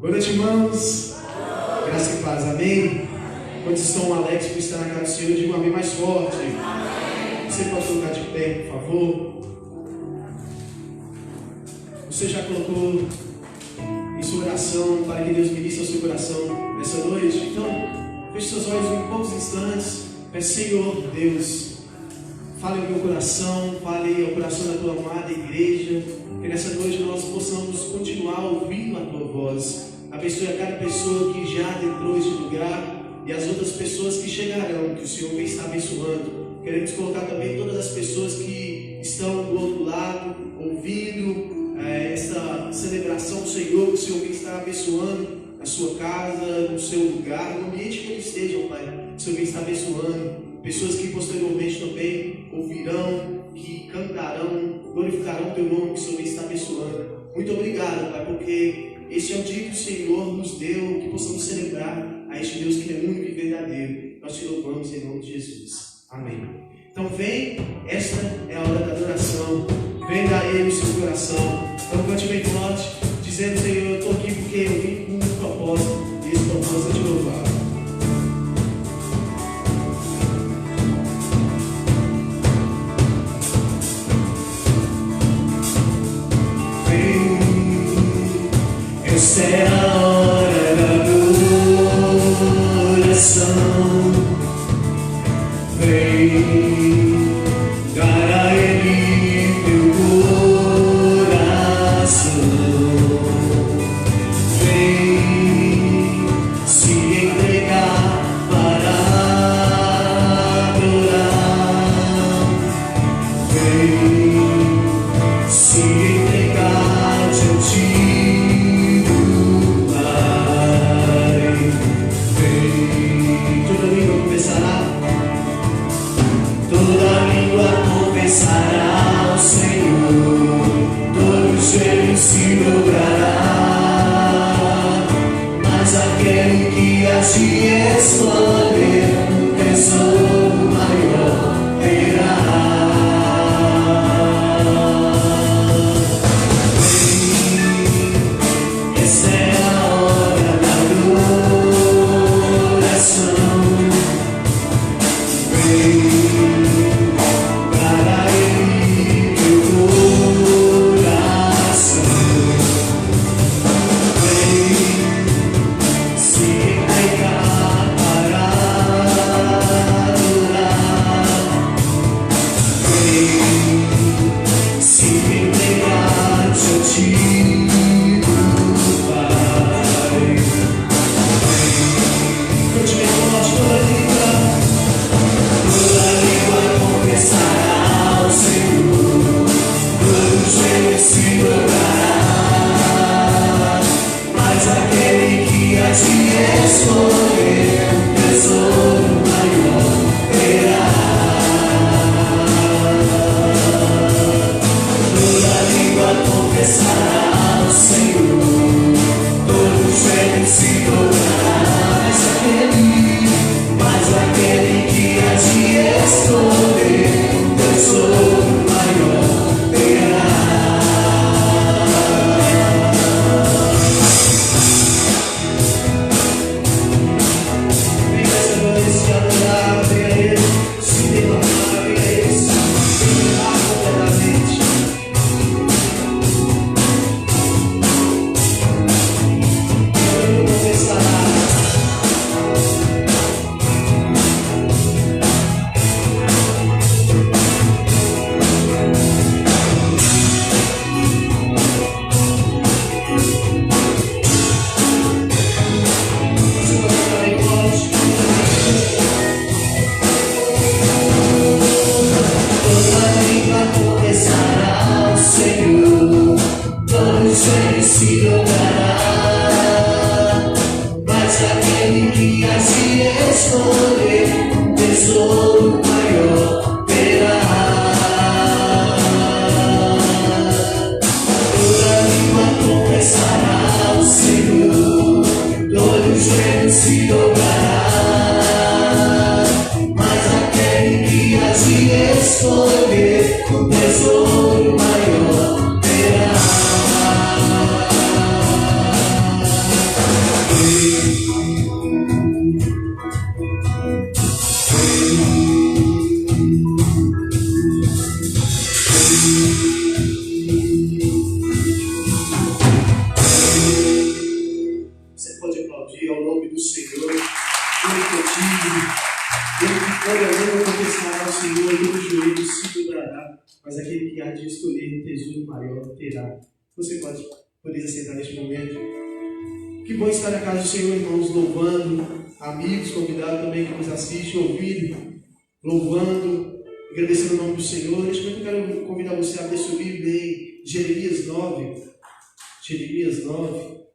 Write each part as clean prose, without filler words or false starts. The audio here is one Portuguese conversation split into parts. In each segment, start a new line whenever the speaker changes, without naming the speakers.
Boa noite, irmãos. Graça e paz, amém? Quando estão alegres por estar na casa do Senhor, digo amém mais forte. Você pode colocar de pé, por favor. Você já colocou em sua oração para que Deus ministre ao seu coração nessa noite? Então, feche seus olhos em poucos instantes. Peça, Senhor Deus, fale ao meu coração, fale ao coração da tua amada igreja. Que nessa noite nós possamos continuar ouvindo a tua voz. Abençoe a cada pessoa que já adentrou este lugar e as outras pessoas que chegarão, que o Senhor vem estar abençoando. Queremos colocar também todas as pessoas que estão do outro lado, ouvindo esta celebração do Senhor, que o Senhor vem estar abençoando na sua casa, no seu lugar, no ambiente que eles estejam, Pai. Que o Senhor vem estar abençoando. Pessoas que posteriormente também ouvirão, que cantarão, glorificarão o teu nome, que o Senhor vem estar abençoando. Muito obrigado, Pai, porque este é o dia que o Senhor nos deu, que possamos celebrar a este Deus que é único e verdadeiro. Nós te louvamos em nome de Jesus. Amém. Então vem, esta é a hora da adoração. Vem dar a Ele o seu coração. Então cante bem forte, dizendo: Senhor, eu estou aqui porque eu vim com um propósito, e esse propósito é te louvar. Essa é a hora da adoração. Vem dar a Ele teu coração. Vem se entregar para adorar. Vem se entregar diante confessará ao Senhor, todo joelho se dobrará, mas aquele que a te escolher, um tesouro maior terá. Essa é a hora da adoração. Escolher o tesouro maior terá. Você pode aplaudir ao nome do Senhor. Ele que poderoso confessará ao Senhor, e todo joelho se dobrará, mas aquele que há de escolher um tesouro maior terá. Você pode poder sentar neste momento. Que bom estar na casa do Senhor, irmãos, louvando, amigos, convidados também que nos assistem, ouvindo, louvando, agradecendo o nome do Senhor. Neste momento eu quero convidar você a abrir seu livro em Jeremias 9. Jeremias 9,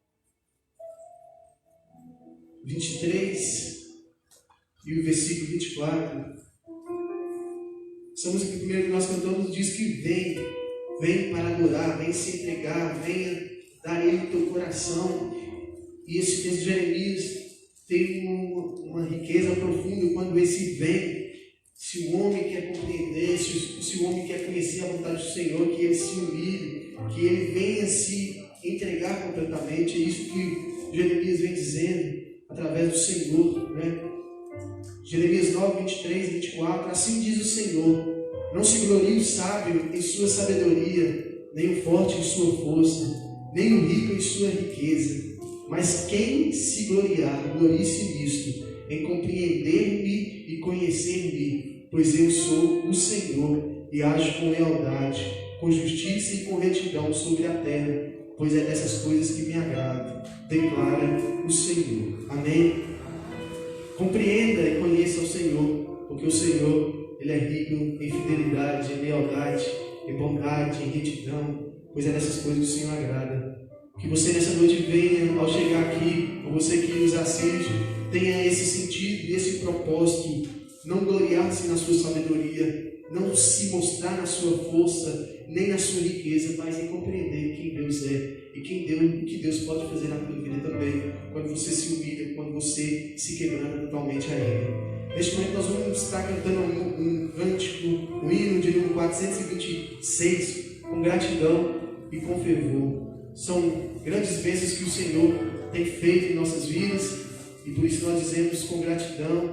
23 e o versículo 24. Essa música que primeiro nós cantamos diz que vem para adorar, vem se entregar, venha dar ele o teu coração. E esse texto de Jeremias tem uma riqueza profunda quando esse vem. Se o homem quer compreender, se o homem quer conhecer a vontade do Senhor, que ele se humilhe, que ele venha se entregar completamente. É isso que Jeremias vem dizendo através do Senhor, né? Jeremias 9, 23 e 24. Assim diz o Senhor: não se glorie o sábio em sua sabedoria, nem o forte em sua força, nem o rico em sua riqueza. Mas quem se gloriar, glorie-se nisto, em compreender-me e conhecer-me, pois eu sou o Senhor e ajo com lealdade, com justiça e com retidão sobre a terra, pois é dessas coisas que me agradam, declara o Senhor. Amém? Compreenda e conheça o Senhor, porque o Senhor, Ele é rico em fidelidade, em lealdade, em bondade, em retidão, pois é dessas coisas que o Senhor agrada. Que você nessa noite venha, ao chegar aqui, ou você que nos assiste, tenha esse sentido e esse propósito, não gloriar-se na sua sabedoria, não se mostrar na sua força, nem na sua riqueza, mas em compreender quem Deus é e o que Deus pode fazer na tua vida também, quando você se humilha, quando você se quebranta totalmente a Ele. Neste momento nós vamos estar cantando um cântico, um hino de número 426, com gratidão e com fervor. São grandes bênçãos que o Senhor tem feito em nossas vidas, e por isso nós dizemos com gratidão,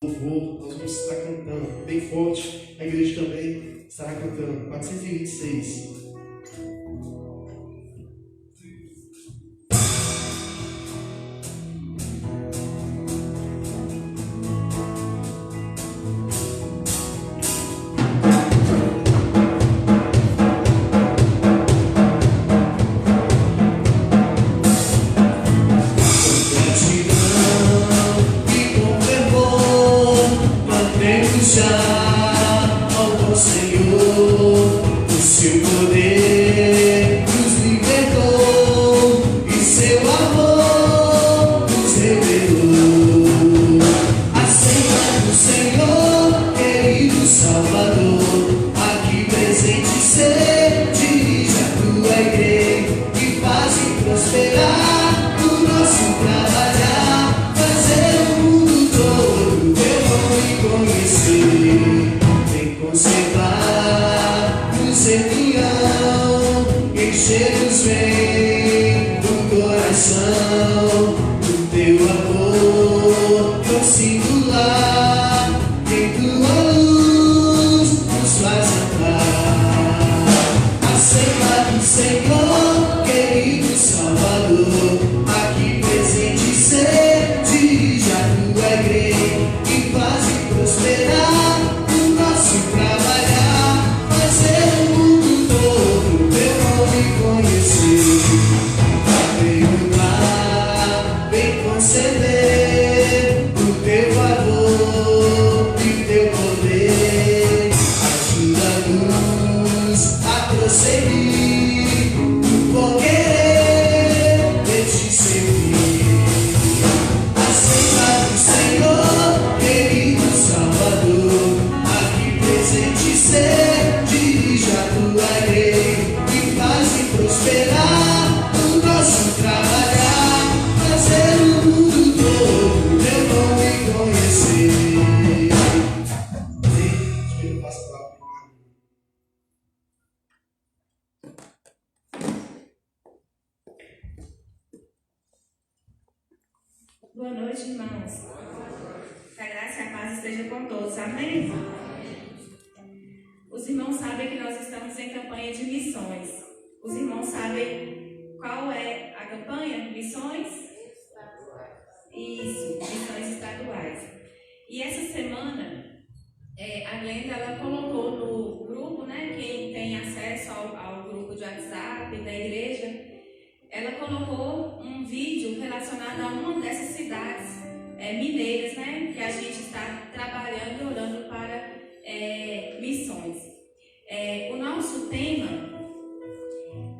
louvor. Nós vamos estar cantando bem forte, a igreja também estará cantando. 426.
Já ao Senhor, o seu poder. Boa noite, irmãos. Que a graça e a paz esteja com todos. Amém? Os irmãos sabem que nós estamos em campanha de missões. Os irmãos sabem qual é a campanha? Missões? Isso, missões estaduais. E essa semana, a Glenda ela colocou no grupo, né, quem tem acesso ao grupo de WhatsApp da igreja, ela colocou um vídeo relacionado a uma dessas cidades mineiras, né, que a gente está trabalhando e orando para missões. O nosso tema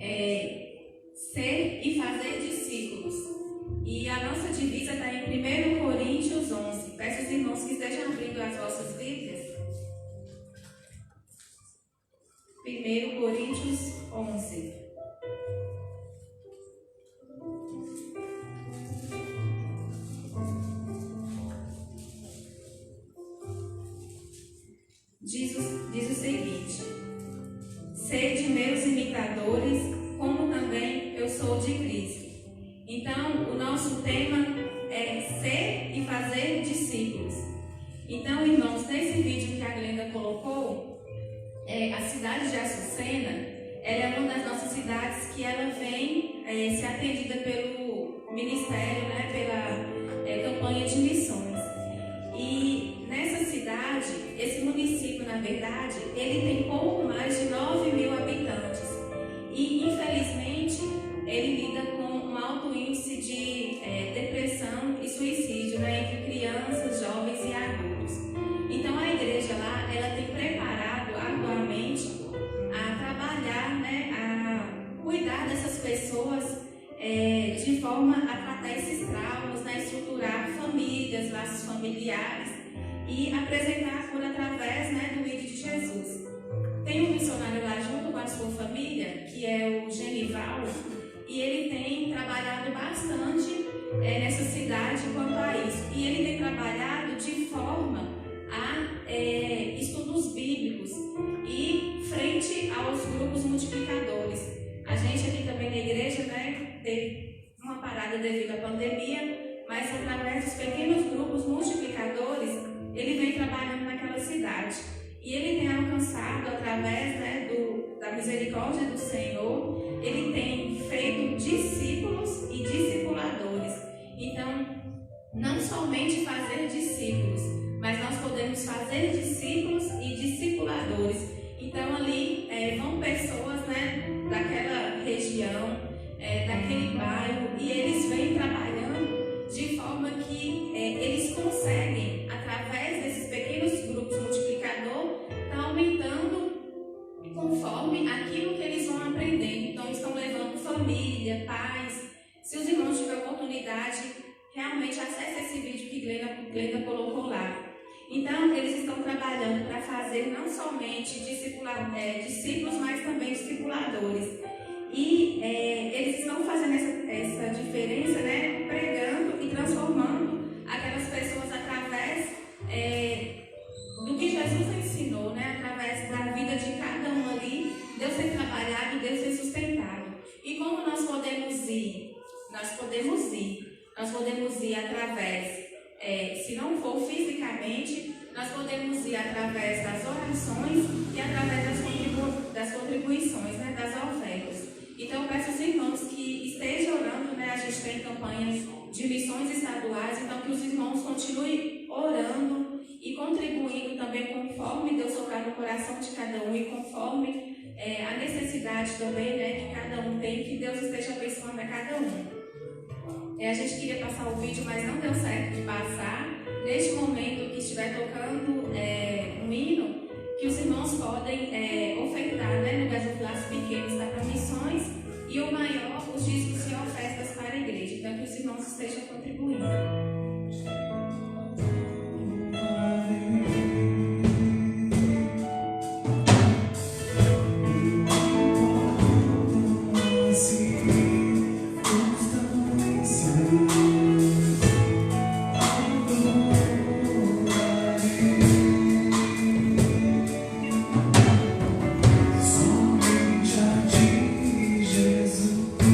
é ser e fazer discípulos. E a nossa divisa está em 1 Coríntios 11. Peço aos irmãos que estejam abrindo as vossas Bíblias. 1 Coríntios 11. Diz o seguinte: sede meus imitadores, como também eu sou de Cristo. Então, o nosso tema é ser e fazer discípulos. Então, irmãos, nesse vídeo que a Glenda colocou, a cidade de Açucena, ela é uma das nossas cidades que ela vem ser atendida pelo ministério, né, pela campanha de missões. E nessa cidade, esse município, na verdade, ele tem pouco mais de 9.000 habitantes. E, infelizmente, ele lida com um alto índice de depressão e suicídio, né, entre crianças, jovens e adultos. Então, a igreja lá, ela tem preparado atualmente a trabalhar, né, a cuidar dessas pessoas de forma a tratar esses traumas, né, estruturar famílias, laços familiares e apresentar a cura através, né, do vídeo de Jesus. Tem um missionário lá junto com a sua família, que é o Genival, e ele tem trabalhado bastante nessa cidade quanto a isso. E ele tem trabalhado de forma a estudos bíblicos e frente aos grupos multiplicadores. A gente aqui também na igreja, né, teve uma parada devido à pandemia, mas através dos pequenos grupos multiplicadores, ele vem trabalhando naquela cidade. E ele tem alcançado, através, né, da misericórdia do Senhor, ele tem feito discípulos e discipuladores. Então, não somente fazer discípulos, mas nós podemos fazer discípulos e discipuladores. Então, ali vão pessoas, né, daquela região, daquele bairro, e eles vêm trabalhando de forma que eles conseguem, através desses pequenos grupos multiplicador, estar aumentando conforme aquilo que eles vão aprendendo. Então, estão levando família, pais. Se os irmãos tiverem oportunidade, realmente acesse esse vídeo que Glenda colocou lá. Então, eles estão trabalhando para fazer não somente discípulos, mas também discipuladores. E eles estão fazendo essa diferença, né, pregando e transformando aquelas pessoas através do que Jesus ensinou, né, através da vida de cada um ali. Deus tem trabalhado, Deus tem sustentado. E como nós podemos ir? Nós podemos ir através, se não for fisicamente, nós podemos ir através das orações e através das contribuições, né, das ofertas. Então, eu peço aos irmãos que estejam orando, né, a gente tem campanhas de missões estaduais, então que os irmãos continuem orando e contribuindo também conforme Deus tocar no coração de cada um e conforme a necessidade também, né, que cada um tem, que Deus esteja abençoando a cada um. A gente queria passar o vídeo, mas não deu certo de passar. Neste momento que estiver tocando um hino, que os irmãos podem ofertar, né, no gasofilácio pequeno está para missões e o maior, os discos e ofertas para a igreja. Então, que os irmãos estejam contribuindo.
Somente a ti, Jesus.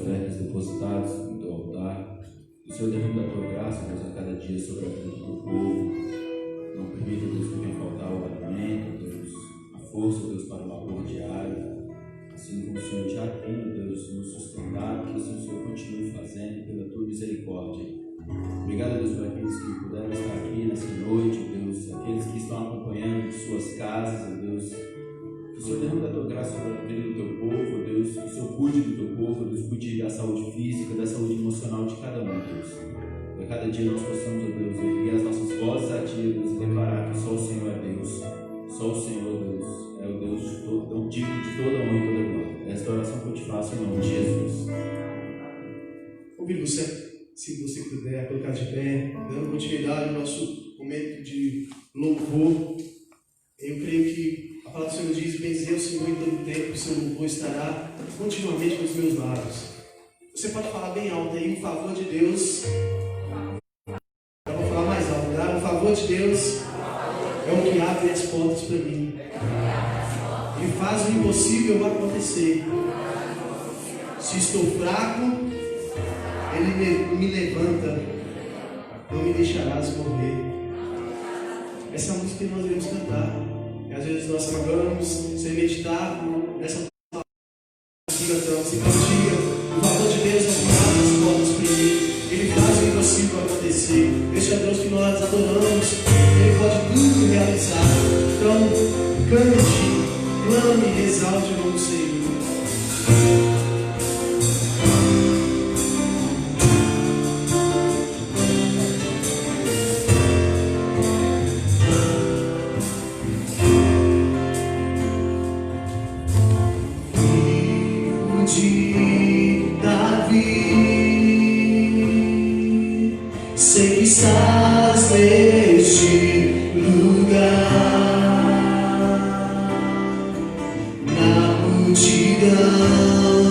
ofertas depositadas no teu altar. O Senhor derrama da tua graça, Deus, a cada dia sobre a vida do teu povo. Não permita, Deus, que venha faltar o alimento, Deus, a força, Deus, para o labor diário. Assim como o Senhor já tem, Deus, nos sustentado, que assim o Senhor continue fazendo pela tua misericórdia. Obrigado, Deus, por aqueles que puderam estar aqui nessa noite, Deus, aqueles que estão acompanhando de suas casas, Deus. Que o Senhor derrame da tua graça sobre a vida do teu povo, Deus. Que o Senhor cuide do teu povo, Deus, cuide da saúde física, da saúde emocional de cada um, Deus. Que a cada dia nós possamos, Deus, erguer as nossas vozes a ti, Deus, e declarar que só o Senhor é Deus. Só o Senhor, Deus, é o Deus de todo, digno de toda honra e toda glória. Esta oração que eu te faço em nome de Jesus.
Convido você, se você puder, colocar de pé, dando continuidade ao nosso momento de louvor. Eu creio que a palavra do Senhor diz: benzer o Senhor em todo tempo, o seu louvor estará continuamente nos meus lábios. Você pode falar bem alto aí, o favor de Deus. Eu vou falar mais alto, tá? O favor de Deus é o que abre as portas para mim. Ele faz o impossível acontecer. Se estou fraco, Ele me levanta. Não me deixarás morrer. Essa é a música que nós devemos cantar. E às vezes nós acabamos sem meditar nessa palavra. Você cantiga, o favor de Deus é o que abre as portas para mim. Ele faz o impossível acontecer. Esse é o Deus que nós adoramos. Ele pode tudo realizar. Então, cante, clame, exalte o nome do Senhor. Sei que estás neste lugar, na multidão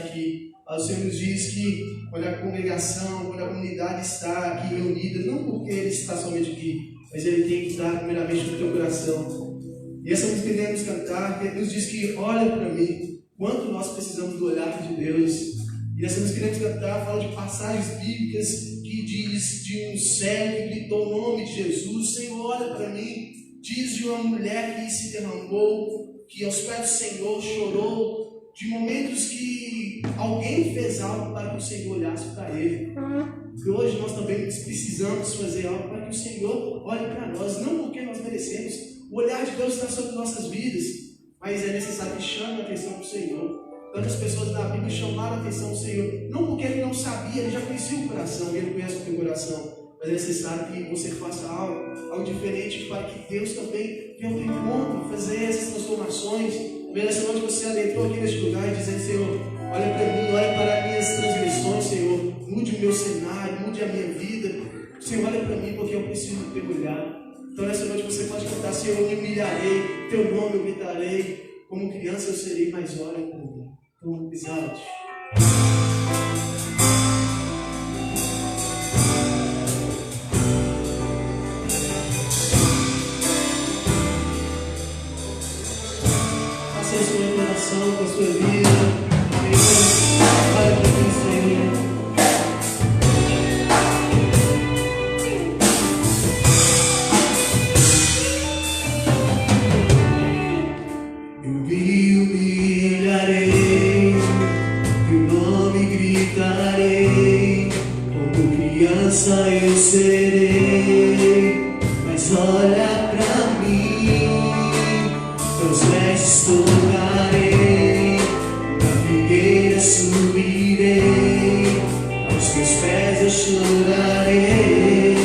aqui. O Senhor nos diz que quando a congregação, quando a comunidade está aqui reunida, não porque Ele está somente aqui, mas Ele tem que estar primeiramente no teu coração. E essa música que queremos cantar, que nos diz que olha para mim, quanto nós precisamos do olhar de Deus. E essa música que queremos cantar fala de passagens bíblicas que diz de um cego que gritou o nome de Jesus, Senhor, olha para mim. Diz de uma mulher que se derramou, que aos pés do Senhor chorou, de momentos que alguém fez algo para que o Senhor olhasse para ele. E hoje nós também precisamos fazer algo para que o Senhor olhe para nós, não porque nós merecemos. O olhar de Deus está sobre nossas vidas, mas é necessário que chame a atenção do Senhor. Tantas pessoas da Bíblia chamaram a atenção do Senhor, não porque ele não sabia, ele já conhecia o coração, ele conhece o teu coração, mas é necessário que você faça algo diferente para que Deus também venha ao teu encontro, fazer essas transformações. Nessa noite você adentrou aqui neste lugar e dizendo, Senhor, olha para mim, olha para as minhas transgressões, Senhor, mude o meu cenário, mude a minha vida. Senhor, olha para mim porque eu preciso do teu olhar. Então nessa noite você pode cantar, Senhor, eu me humilharei, teu nome eu gritarei, como criança eu serei, mas olha para mim. Então, exalte. Faça isso no coração, com a sua vida. Olha para mim, Senhor. Eu serei, mas olha pra mim, teus vestes tocarei, na figueira subirei, aos teus pés eu chorarei,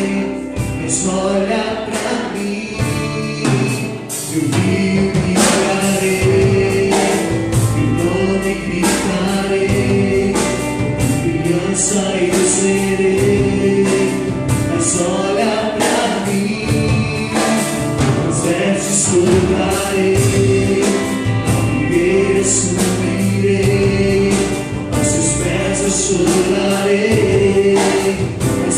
mas olha pra mim, eu rio mirarei, teu nome gritarei, como criança eu serei. Olha pra mim, os versos tocarei, a figueira subirei, aos seus pés eu chorarei, mas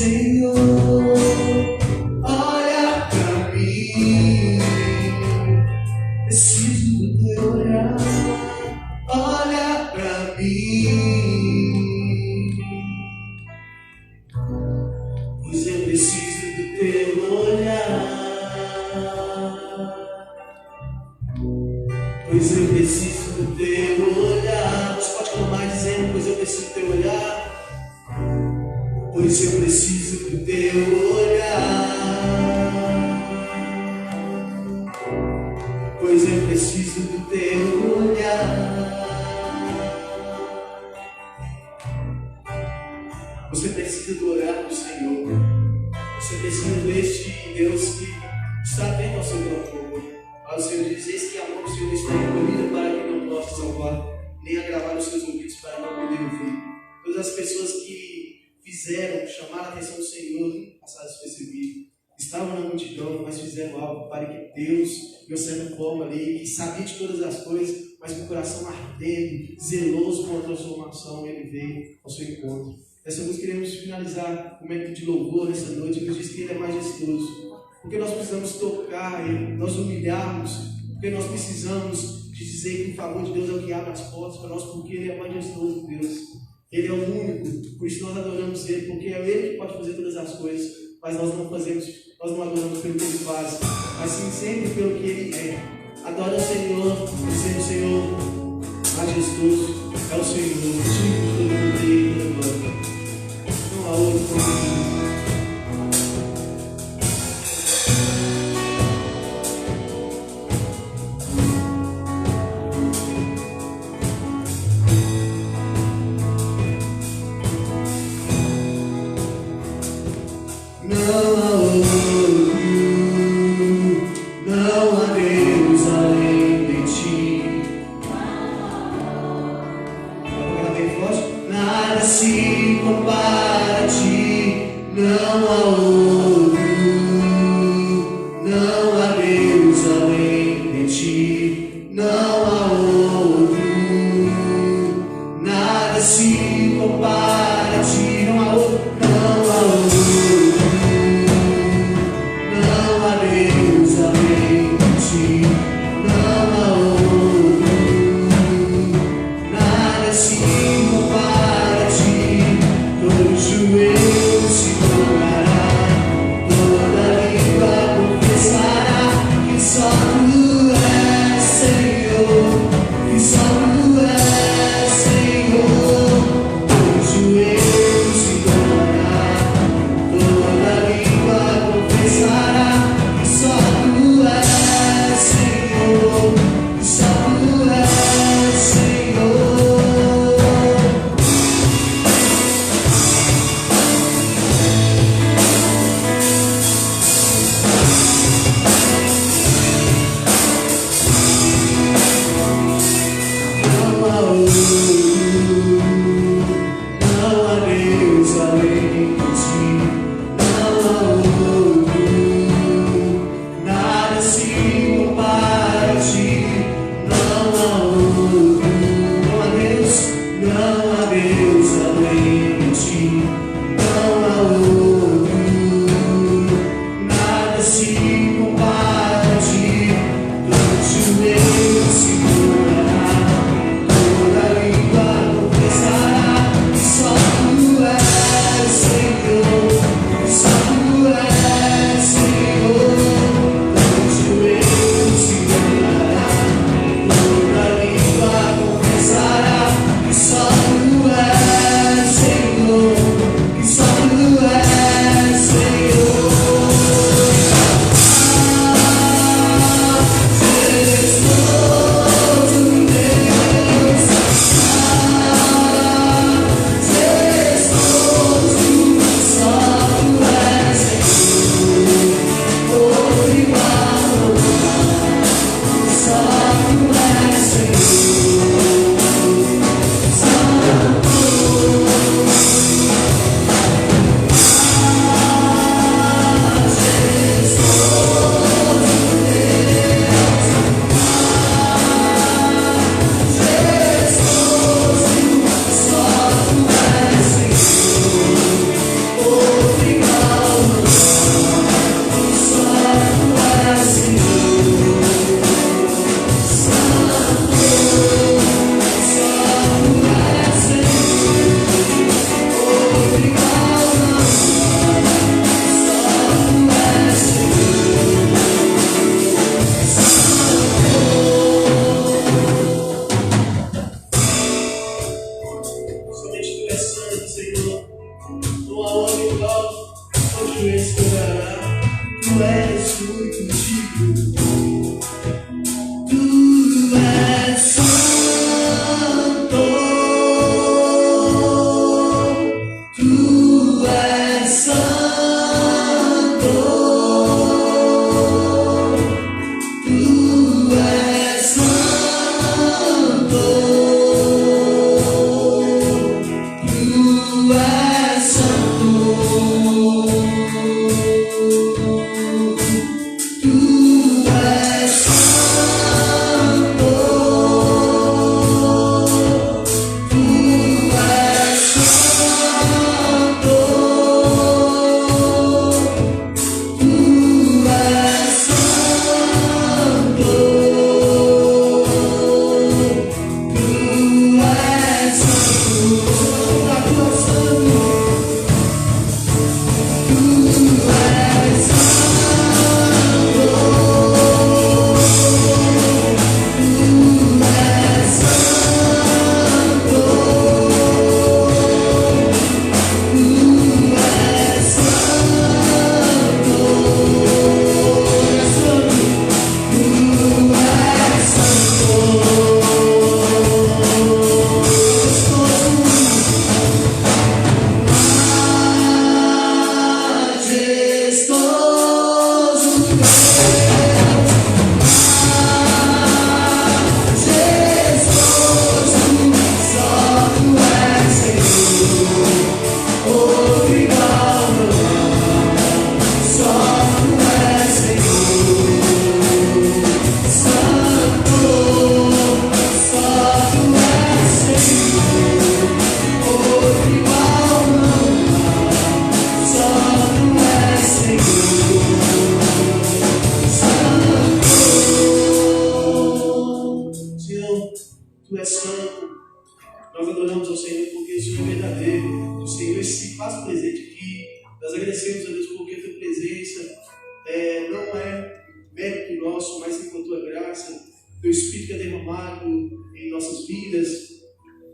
Senhor, olha pra mim. Preciso do teu olhar. Olha pra mim, pois eu preciso do teu olhar. Pois eu preciso do teu olhar. Você pode clamar dizendo: pois eu preciso do teu olhar. Pois eu preciso do teu olhar. Pois eu preciso do teu olhar. Você precisa do olhar do Senhor. Você precisa deste Deus que está atento ao seu clamor. Ao Senhor diz: eis que a mão do Senhor está encolhida para que não possa salvar, nem agravar os seus ouvidos para não poder ouvir. Todas as pessoas que fizeram chamar a atenção do Senhor passaram despercebido. Estavam na multidão, mas fizeram algo para que Deus, de uma certa forma ali, que sabia de todas as coisas, mas com o coração ardendo, zeloso com a transformação, ele veio ao seu encontro. Nessa música queremos finalizar o momento de louvor nessa noite, que nos diz que ele é majestoso. Porque nós precisamos tocar ele, nós humilharmos, porque nós precisamos de dizer que o favor de Deus é o que abre as portas para nós, porque ele é majestoso, Deus. Ele é o único, por isso nós adoramos ele, porque é ele que pode fazer todas as coisas, mas nós não adoramos pelo que ele faz, mas sim sempre pelo que ele é. Adora o Senhor, dizendo: o Senhor majestoso é o Senhor, digno de todo poder e toda glória. Não há outro como ele. Senhor. não há homem igual, todo joelho se dobrará. Tu és muito digno, tu és santo, tu és santo, tu és santo, tu és santo. Tu és santo. Nós adoramos ao Senhor porque o Senhor é verdadeiro. O Senhor se faz presente aqui. Nós agradecemos a Deus porque a tua presença não é mérito nosso, mas sim com a tua graça. Teu Espírito é derramado em nossas vidas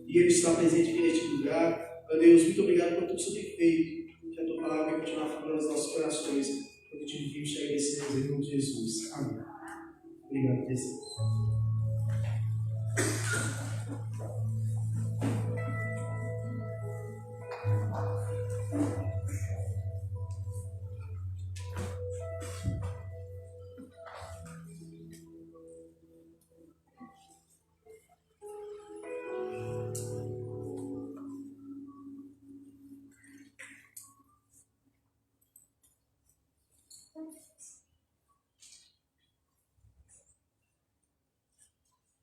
e Ele está presente aqui neste lugar. Meu Deus, muito obrigado por tudo que o Senhor tem feito. Que a tua palavra vai continuar falando aos nossos corações. Quando te vimos, te agradecemos em nome de Jesus. Amém. Obrigado, Jesus.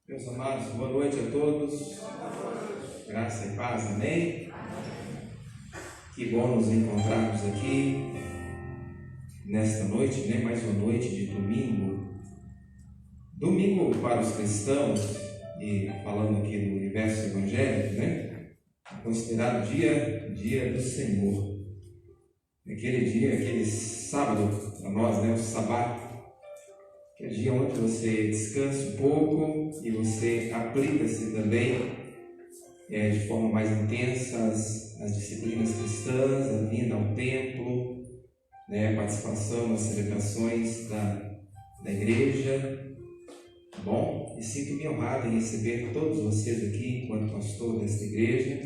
Meus amados, boa noite a todos. Graça e paz, amém? Que bom nos encontrarmos aqui nesta noite, né? Mais uma noite de domingo. Domingo para os cristãos, e falando aqui do universo evangélico, né? É considerado dia do Senhor. Aquele dia, aquele sábado para nós, né? O sabá. Que é o dia onde você descansa um pouco e você aplica-se também de forma mais intensa as disciplinas cristãs, a vinda ao templo, né, a participação nas celebrações da igreja. Bom, e sinto-me honrado em receber todos vocês aqui enquanto pastor desta igreja,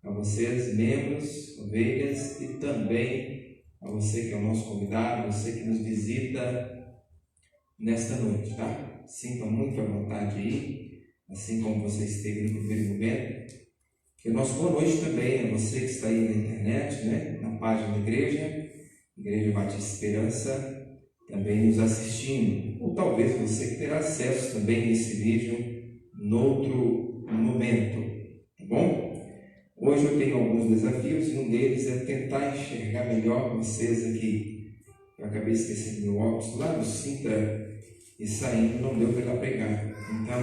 a vocês, membros, ovelhas, e também a você que é o nosso convidado, você que nos visita nesta noite, tá? Sintam muito à vontade aí, assim como você esteve no primeiro momento. E o nosso boa noite também a você que está aí na internet, né? Na página da Igreja Batista Esperança, também nos assistindo. Ou talvez você que terá acesso também a esse vídeo noutro momento, tá bom? Hoje eu tenho alguns desafios e um deles é tentar enxergar melhor vocês aqui. Eu acabei esquecendo meu óculos lá no Sintra e saindo não deu para pegar. Então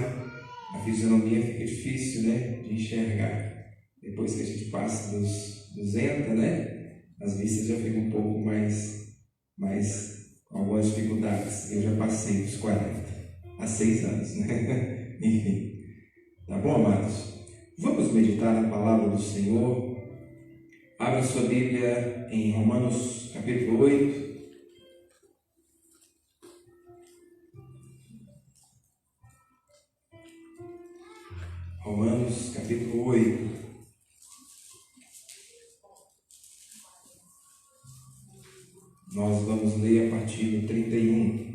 a fisionomia fica difícil, né, de enxergar. Depois que a gente passa dos 200, né, as vistas já ficam um pouco mais com algumas dificuldades. Eu já passei dos 40, há 6 anos, né? Enfim, tá bom, amados? Vamos meditar na palavra do Senhor. Abra sua Bíblia em Romanos capítulo 8. Romanos capítulo 8. Nós vamos ler a partir do 31.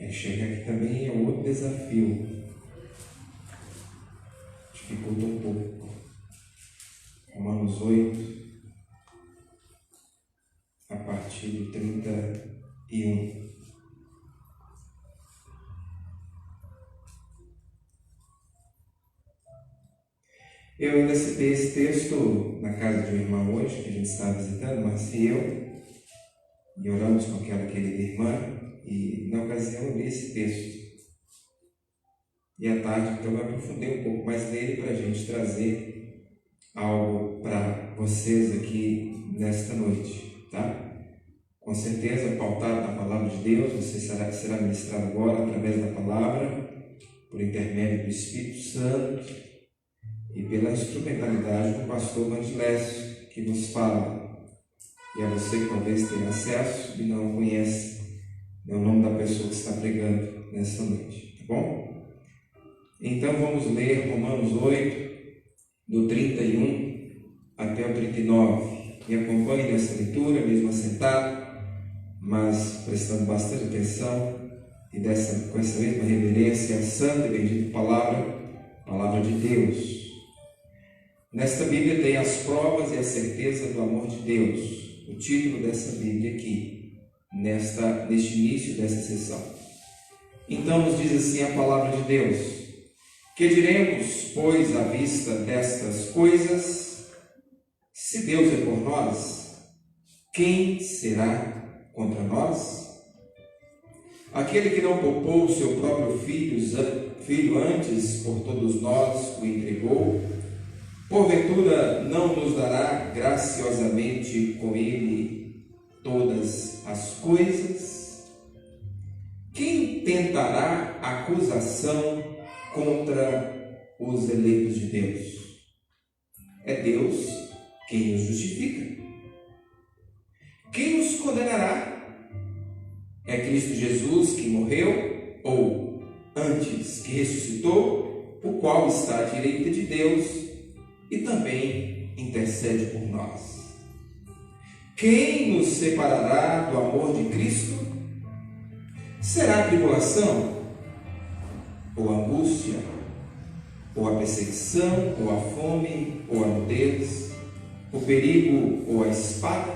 Chegar aqui também é outro desafio. Dificulta um pouco. Romanos 8, a partir do 31. Eu ainda citei esse texto na casa de uma irmã hoje, que a gente estava visitando, Marcia e eu, e oramos com aquela querida irmã. E na ocasião eu li esse texto. E à tarde, então, eu aprofundei um pouco mais nele para a gente trazer algo para vocês aqui nesta noite, tá? Com certeza, pautado na palavra de Deus, você será ministrado agora através da palavra, por intermédio do Espírito Santo e pela instrumentalidade do pastor Vandilésio, que nos fala. E a você que talvez tenha acesso e não conhece é o nome da pessoa que está pregando nessa noite, tá bom? Então vamos ler Romanos 8, do 31 até o 39. Me acompanhe nessa leitura, mesmo assentado, mas prestando bastante atenção e com essa mesma reverência à santa e bendita palavra de Deus. Nesta Bíblia tem as provas e a certeza do amor de Deus, o título dessa Bíblia aqui. Neste início dessa sessão. Então nos diz assim a palavra de Deus: que diremos, pois, à vista destas coisas? Se Deus é por nós, quem será contra nós? Aquele que não poupou o seu próprio filho antes por todos nós o entregou, porventura não nos dará graciosamente com ele todas as coisas? Quem tentará acusação contra os eleitos de Deus? É Deus quem os justifica. Quem os condenará? É Cristo Jesus que morreu, ou antes que ressuscitou, o qual está à direita de Deus e também intercede por nós. Quem nos separará do amor de Cristo? Será a tribulação, ou a angústia, ou a perseguição, ou a fome, ou a nudez, o perigo, ou a espada?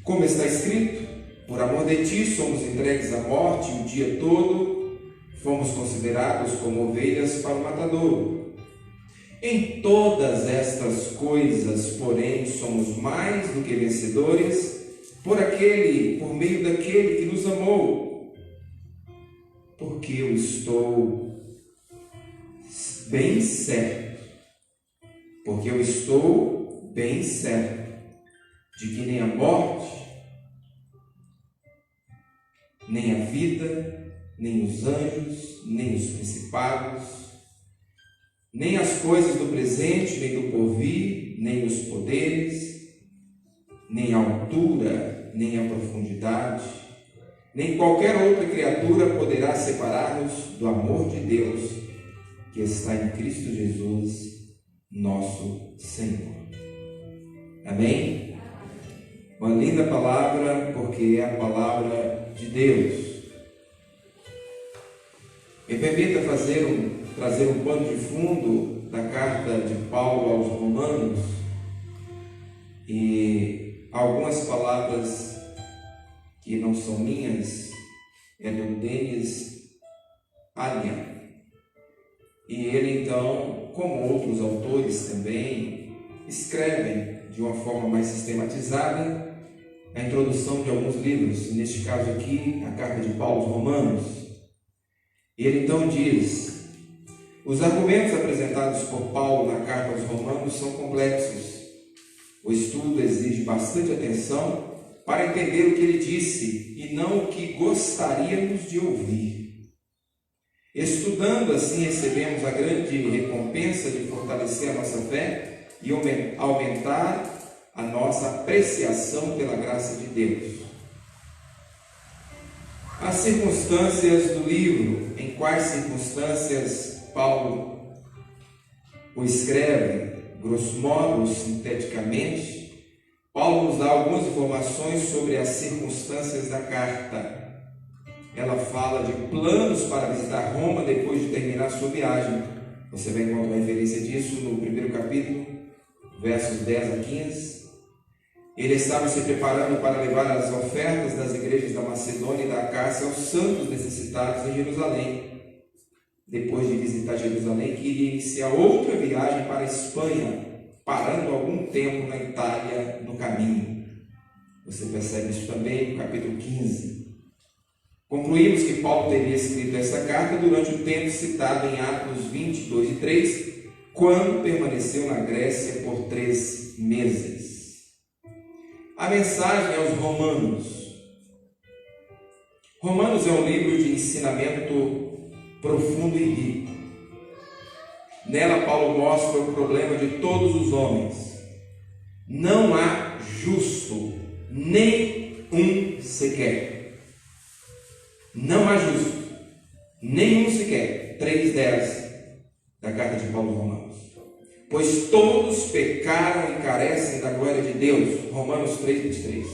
Como está escrito: por amor de ti somos entregues à morte o dia todo, fomos considerados como ovelhas para o matadouro. Em todas estas coisas, porém, somos mais do que vencedores por meio daquele que nos amou. Porque eu estou bem certo de que nem a morte, nem a vida, nem os anjos, nem os principados, nem as coisas do presente, nem do porvir, nem os poderes, nem a altura, nem a profundidade, nem qualquer outra criatura poderá separar-nos do amor de Deus que está em Cristo Jesus, nosso Senhor. Amém? Uma linda palavra, porque é a palavra de Deus. Me permita trazer um pano de fundo da carta de Paulo aos Romanos e algumas palavras que não são minhas, é do Denis Allian. E ele então, como outros autores também, escrevem de uma forma mais sistematizada a introdução de alguns livros, neste caso aqui, a carta de Paulo aos Romanos. E ele então diz: os argumentos apresentados por Paulo na carta aos Romanos são complexos O estudo exige bastante atenção para entender o que ele disse e não o que gostaríamos de ouvir. Estudando assim, recebemos a grande recompensa de fortalecer a nossa fé e aumentar a nossa apreciação pela graça de Deus. As circunstâncias do livro, em quais circunstâncias Paulo o escreve, grosso modo, sinteticamente, Paulo nos dá algumas informações sobre as circunstâncias da carta. Ela fala de planos para visitar Roma depois de terminar sua viagem. Você vai encontrar referência disso no primeiro capítulo, versos 10 a 15. Ele estava se preparando para levar as ofertas das igrejas da Macedônia e da Acácia aos santos necessitados em Jerusalém. Depois de visitar Jerusalém, queria iniciar outra viagem para a Espanha, parando algum tempo na Itália no caminho. Você percebe isso também no capítulo 15. Concluímos que Paulo teria escrito essa carta durante o tempo citado em Atos 22 e 3, quando permaneceu na Grécia por 3 meses. A mensagem aos Romanos. Romanos é um livro de ensinamento profundo e rico. Nela, Paulo mostra o problema de todos os homens. Não há justo, nem um sequer. Não há justo, nem um sequer. 3:10 da carta de Paulo aos Romanos. Pois todos pecaram e carecem da glória de Deus. Romanos 3:23.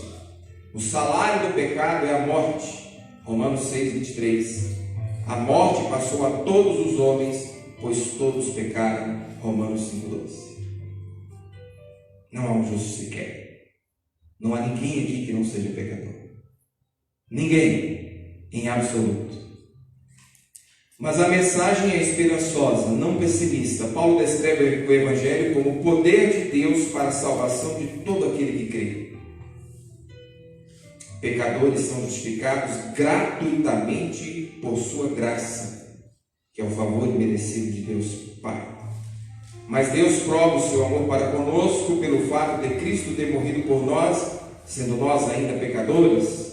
O salário do pecado é a morte. Romanos 6:23. A morte passou a todos os homens, pois todos pecaram. Romanos 5:12. Não há um justo sequer. Não há ninguém aqui que não seja pecador. Ninguém, em absoluto. Mas a mensagem é esperançosa, não pessimista. Paulo descreve o Evangelho como o poder de Deus para a salvação de todo aquele que crê. Pecadores são justificados gratuitamente por sua graça, que é o favor imerecido de Deus Pai. Mas Deus prova o seu amor para conosco pelo fato de Cristo ter morrido por nós, sendo nós ainda pecadores.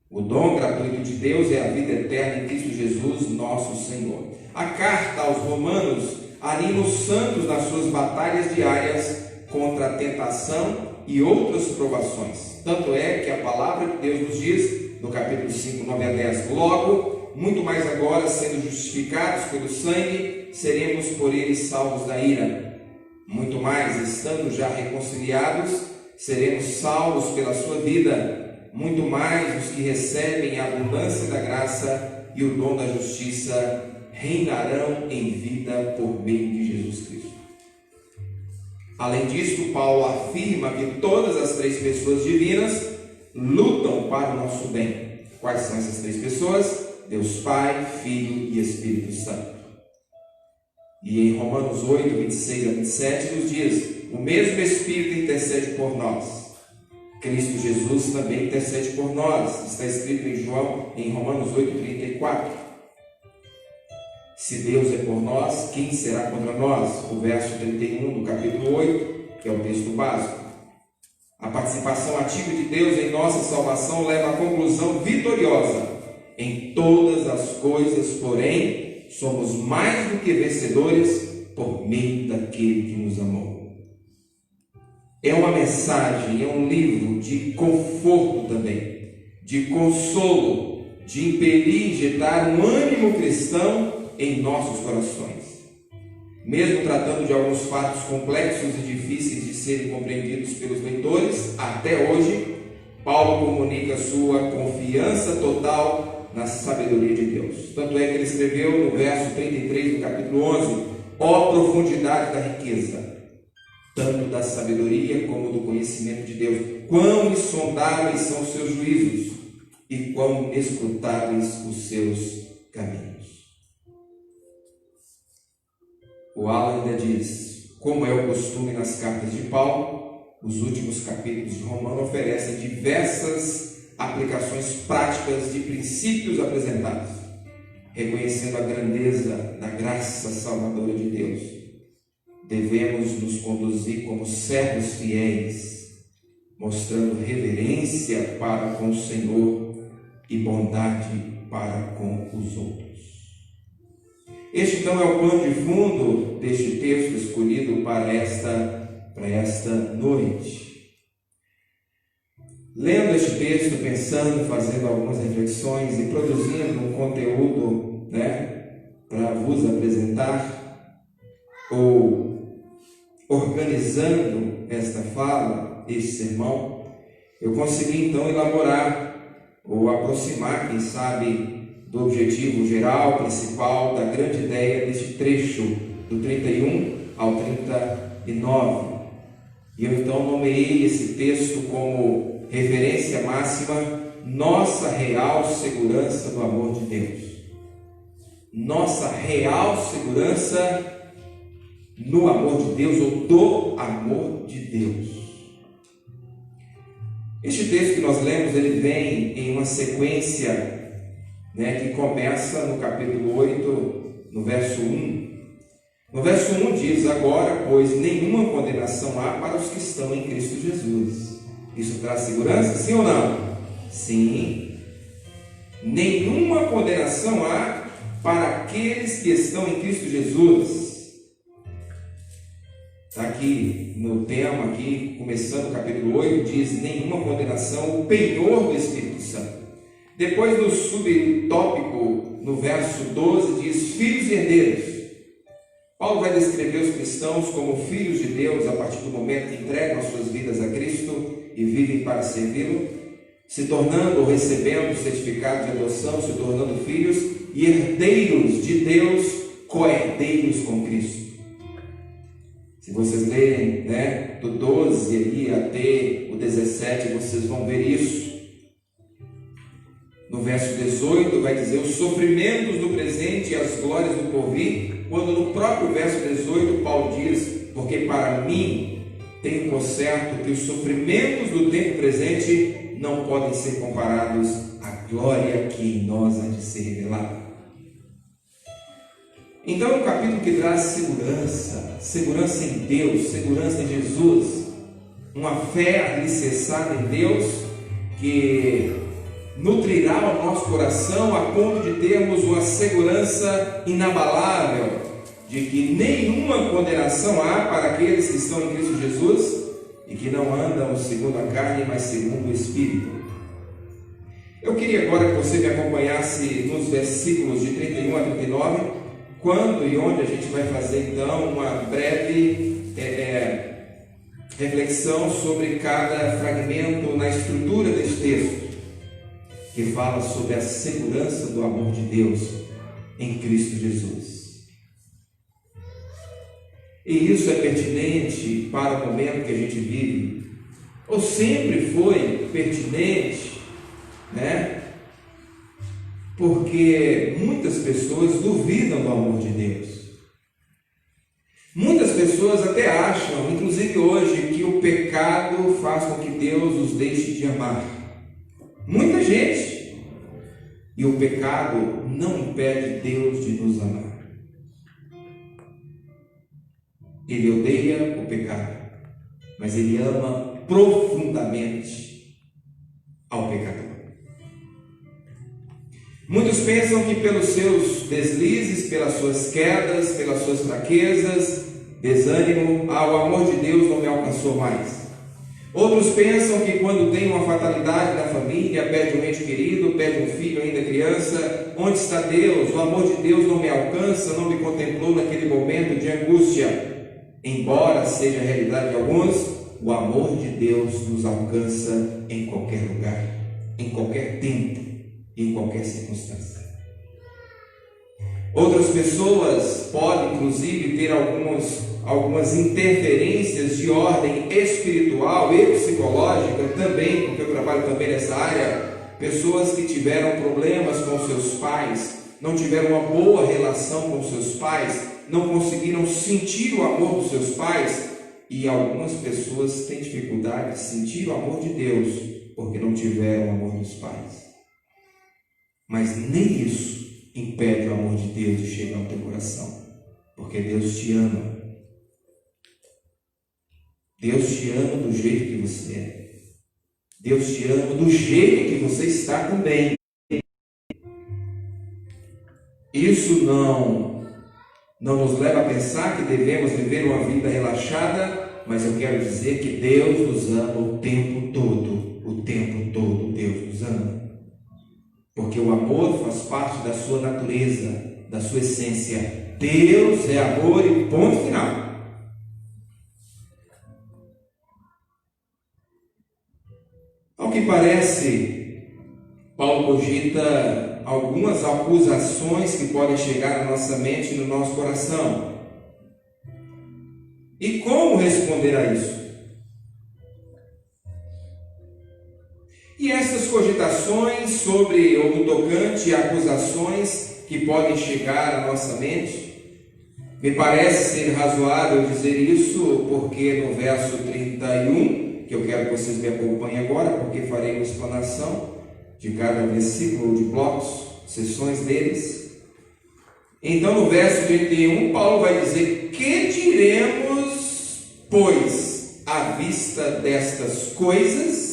O dom gratuito de Deus é a vida eterna em Cristo Jesus, nosso Senhor. A carta aos Romanos anima os santos nas suas batalhas diárias contra a tentação e outras provações. Tanto é que a palavra de Deus nos diz, no capítulo 5, 9 a 10, logo, muito mais agora, sendo justificados pelo sangue, seremos por ele salvos da ira. Muito mais, estando já reconciliados, seremos salvos pela sua vida. Muito mais os que recebem a abundância da graça e o dom da justiça reinarão em vida por meio de Jesus Cristo. Além disso, Paulo afirma que todas as 3 pessoas divinas lutam para o nosso bem. Quais são essas 3 pessoas? Deus Pai, Filho e Espírito Santo. E em Romanos 8, 26 a 27 nos diz: o mesmo Espírito intercede por nós. Cristo Jesus também intercede por nós. Está escrito em Romanos 8, 34. Se Deus é por nós, quem será contra nós? O verso 31 do capítulo 8, que é o texto básico. A participação ativa de Deus em nossa salvação leva à conclusão vitoriosa. Em todas as coisas, porém, somos mais do que vencedores por meio daquele que nos amou. É uma mensagem, é um livro de conforto também, de consolo, de impelir e injetar um ânimo cristão em nossos corações. Mesmo tratando de alguns fatos complexos e difíceis de serem compreendidos pelos leitores, até hoje, Paulo comunica sua confiança total na sabedoria de Deus. Tanto é que ele escreveu no verso 33 do capítulo 11: ó profundidade da riqueza, tanto da sabedoria como do conhecimento de Deus. Quão insondáveis são os seus juízos e quão inescrutáveis os seus caminhos. O Alan ainda diz: como é o costume nas cartas de Paulo, os últimos capítulos de Romanos oferecem diversas aplicações práticas de princípios apresentados, reconhecendo a grandeza da graça salvadora de Deus. Devemos nos conduzir como servos fiéis, mostrando reverência para com o Senhor e bondade para com os outros. Este então é o pano de fundo deste texto escolhido para esta noite. Lendo este texto, pensando, fazendo algumas reflexões e produzindo um conteúdo, para vos apresentar, ou organizando esta fala, este sermão, eu consegui então elaborar ou aproximar, quem sabe, do objetivo geral, principal, da grande ideia deste trecho, do 31 ao 39. E eu então nomeei esse texto como referência máxima, nossa real segurança do amor de Deus. Nossa real segurança no amor de Deus, ou do amor de Deus. Este texto que nós lemos, ele vem em uma sequência, que começa no capítulo 8, no verso 1. No verso 1 diz: agora, pois, nenhuma condenação há para os que estão em Cristo Jesus. Isso traz segurança, sim ou não? Sim. Nenhuma condenação há para aqueles que estão em Cristo Jesus. Está aqui no tema, aqui, começando o capítulo 8, diz: nenhuma condenação, o penhor do Espírito Santo. Depois, no subtópico, no verso 12, diz: filhos e herdeiros. Paulo vai descrever os cristãos como filhos de Deus a partir do momento que entregam as suas vidas a Cristo e vivem para servi-lo, se tornando ou recebendo o certificado de adoção, se tornando filhos e herdeiros de Deus, co-herdeiros com Cristo. Se vocês lerem, do 12 ali até o 17, vocês vão ver isso. No verso 18 vai dizer os sofrimentos do presente e as glórias do porvir, quando no próprio verso 18 Paulo diz: porque para mim tenho por certo que os sofrimentos do tempo presente não podem ser comparados à glória que em nós há de ser revelada. Então é um capítulo que traz segurança em Deus, segurança em Jesus, uma fé alicerçada em Deus que nutrirá o nosso coração a ponto de termos uma segurança inabalável de que nenhuma condenação há para aqueles que estão em Cristo Jesus e que não andam segundo a carne, mas segundo o Espírito. Eu queria agora que você me acompanhasse nos versículos de 31 a 39, quando e onde a gente vai fazer então uma breve reflexão sobre cada fragmento na estrutura deste texto, que fala sobre a segurança do amor de Deus em Cristo Jesus. E isso é pertinente para o momento que a gente vive, ou sempre foi pertinente, porque muitas pessoas duvidam do amor de Deus. Muitas pessoas até acham, inclusive hoje, que o pecado faz com que Deus os deixe de amar. Muita gente. E o pecado não impede Deus de nos amar. Ele odeia o pecado, mas Ele ama profundamente ao pecador. Muitos pensam que pelos seus deslizes, pelas suas quedas, pelas suas fraquezas, desânimo, o amor de Deus não me alcançou mais. Outros pensam que quando tem uma fatalidade na família, perde um ente querido, perde um filho ainda criança, onde está Deus? O amor de Deus não me alcança, não me contemplou naquele momento de angústia. Embora seja a realidade de alguns, o amor de Deus nos alcança em qualquer lugar, em qualquer tempo, em qualquer circunstância. Outras pessoas podem inclusive ter algumas interferências de ordem espiritual e psicológica também, porque eu trabalho também nessa área. Pessoas que tiveram problemas com seus pais, não tiveram uma boa relação com seus pais, não conseguiram sentir o amor dos seus pais, e algumas pessoas têm dificuldade de sentir o amor de Deus porque não tiveram o amor dos pais. Mas nem isso impede o amor de Deus de chegar ao teu coração, porque Deus te ama. Deus te ama do jeito que você é. Deus te ama do jeito que você está também. Isso não nos leva a pensar que devemos viver uma vida relaxada, mas eu quero dizer que Deus nos ama o tempo todo. O tempo todo Deus nos ama. Porque o amor faz parte da sua natureza, da sua essência. Deus é amor e ponto final. Ao que parece, Paulo cogita algumas acusações que podem chegar na nossa mente e no nosso coração. E como responder a isso? E essas cogitações sobre ou no tocante a acusações que podem chegar à nossa mente, me parece ser razoável dizer isso, porque no verso 31, que eu quero que vocês me acompanhem agora, porque farei uma explanação de cada versículo, de blocos, sessões deles. Então no verso 31, Paulo vai dizer: que diremos, pois, à vista destas coisas?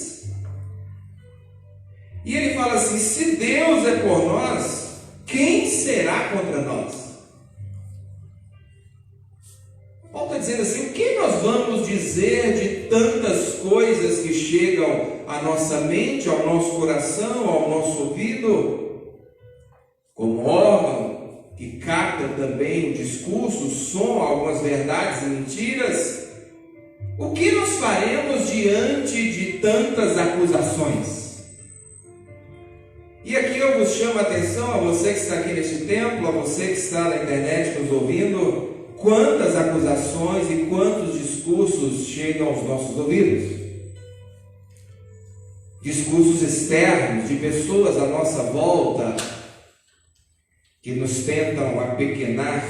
E ele fala assim: se Deus é por nós, quem será contra nós? Paulo está dizendo assim: o que nós vamos dizer de tantas coisas que chegam à nossa mente, ao nosso coração, ao nosso ouvido, como órgão que capta também o discurso, o som, algumas verdades e mentiras? O que nós faremos diante de tantas acusações? E aqui eu vos chamo a atenção, a você que está aqui neste templo, a você que está na internet nos ouvindo, quantas acusações e quantos discursos chegam aos nossos ouvidos. Discursos externos de pessoas à nossa volta que nos tentam apequenar,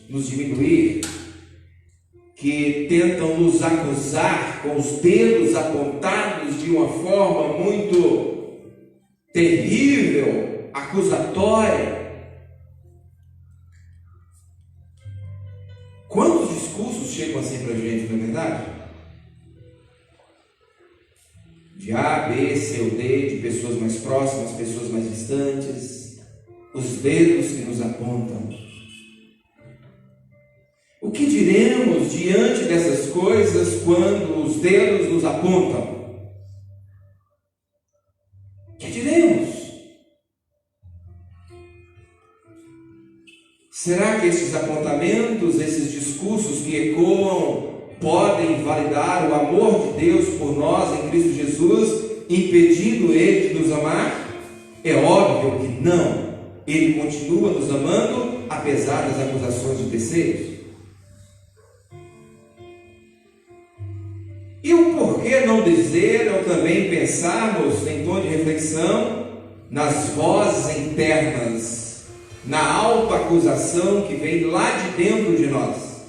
nos diminuir, que tentam nos acusar com os dedos apontados de uma forma muito terrível, acusatória. Quantos discursos chegam assim para a gente, não é verdade? De A, B, C ou D, de pessoas mais próximas, pessoas mais distantes, os dedos que nos apontam. O que diremos diante dessas coisas quando os dedos nos apontam? O que diremos? Será que esses apontamentos, esses discursos que ecoam, podem validar o amor de Deus por nós em Cristo Jesus, impedindo Ele de nos amar? É óbvio que não. Ele continua nos amando, apesar das acusações de terceiros. E o porquê não dizer ou também pensarmos, em tom de reflexão, nas vozes internas, na autoacusação que vem lá de dentro de nós?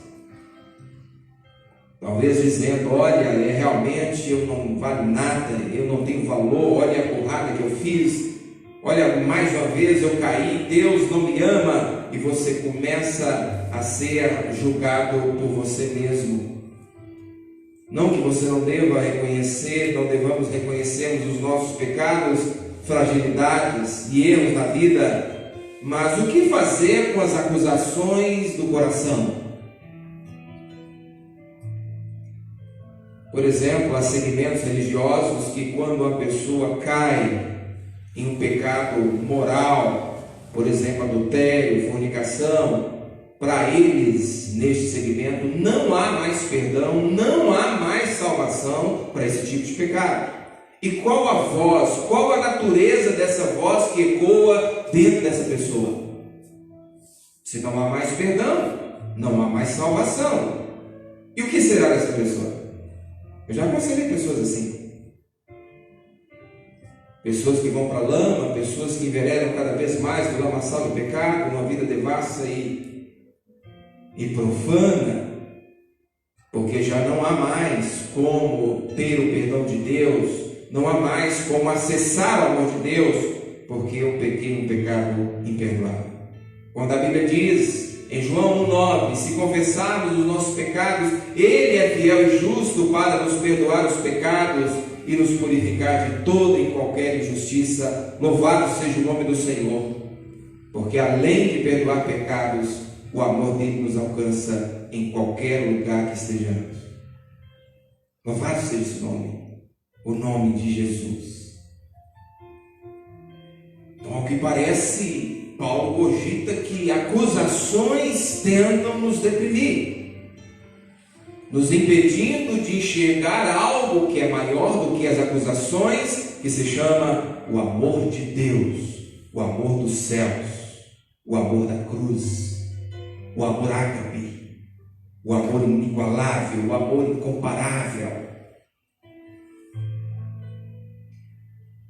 Talvez dizendo: olha, realmente eu não valho nada, eu não tenho valor, olha a porrada que eu fiz, olha, mais uma vez eu caí, Deus não me ama, e você começa a ser julgado por você mesmo. Não que você não deva reconhecer, não devamos reconhecer os nossos pecados, fragilidades e erros na vida, mas o que fazer com as acusações do coração? Por exemplo, há segmentos religiosos que, quando a pessoa cai em um pecado moral, por exemplo, adultério, fornicação, para eles, neste segmento, não há mais perdão, não há mais salvação para esse tipo de pecado. E qual a voz, qual a natureza dessa voz que ecoa dentro dessa pessoa? Se não há mais perdão, não há mais salvação. E o que será dessa pessoa? Eu já aconselhei pessoas assim. Pessoas que vão para a lama, pessoas que enveredam cada vez mais no lamaçal do pecado, uma vida devassa e profana, porque já não há mais como ter o perdão de Deus, não há mais como acessar o amor de Deus, porque eu pequei um pecado imperdoável. Quando a Bíblia diz em João 1,9: se confessarmos os nossos pecados, Ele é fiel e justo para nos perdoar os pecados e nos purificar de toda e qualquer injustiça. Louvado seja o nome do Senhor, porque além de perdoar pecados, o amor dele nos alcança em qualquer lugar que estejamos. Louvado seja esse nome, o nome de Jesus. Então, ao que parece, Paulo cogita que acusações tentam nos deprimir, nos impedindo de enxergar algo que é maior do que as acusações, que se chama o amor de Deus, o amor dos céus, o amor da cruz, o amor ágape, o amor inigualável, o amor incomparável.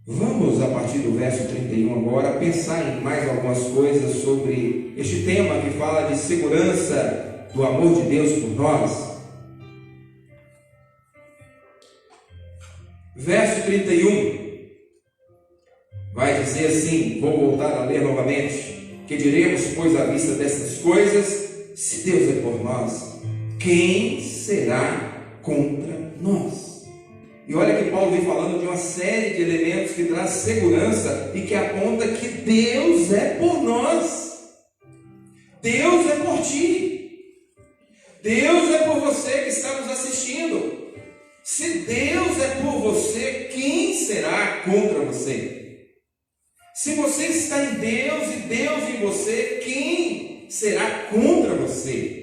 Vamos, a partir do verso 31 agora, pensar em mais algumas coisas sobre este tema que fala de segurança do amor de Deus por nós. Verso 31 vai dizer assim, vou voltar a ler novamente: que diremos, pois, à vista destas coisas? Se Deus é por nós, quem será contra nós? E olha que Paulo vem falando de uma série de elementos que traz segurança e que aponta que Deus é por nós. Deus é por ti. Deus é por você que está nos assistindo. Se Deus é por você, quem será contra você? Se você está em Deus e Deus em você, quem será contra você?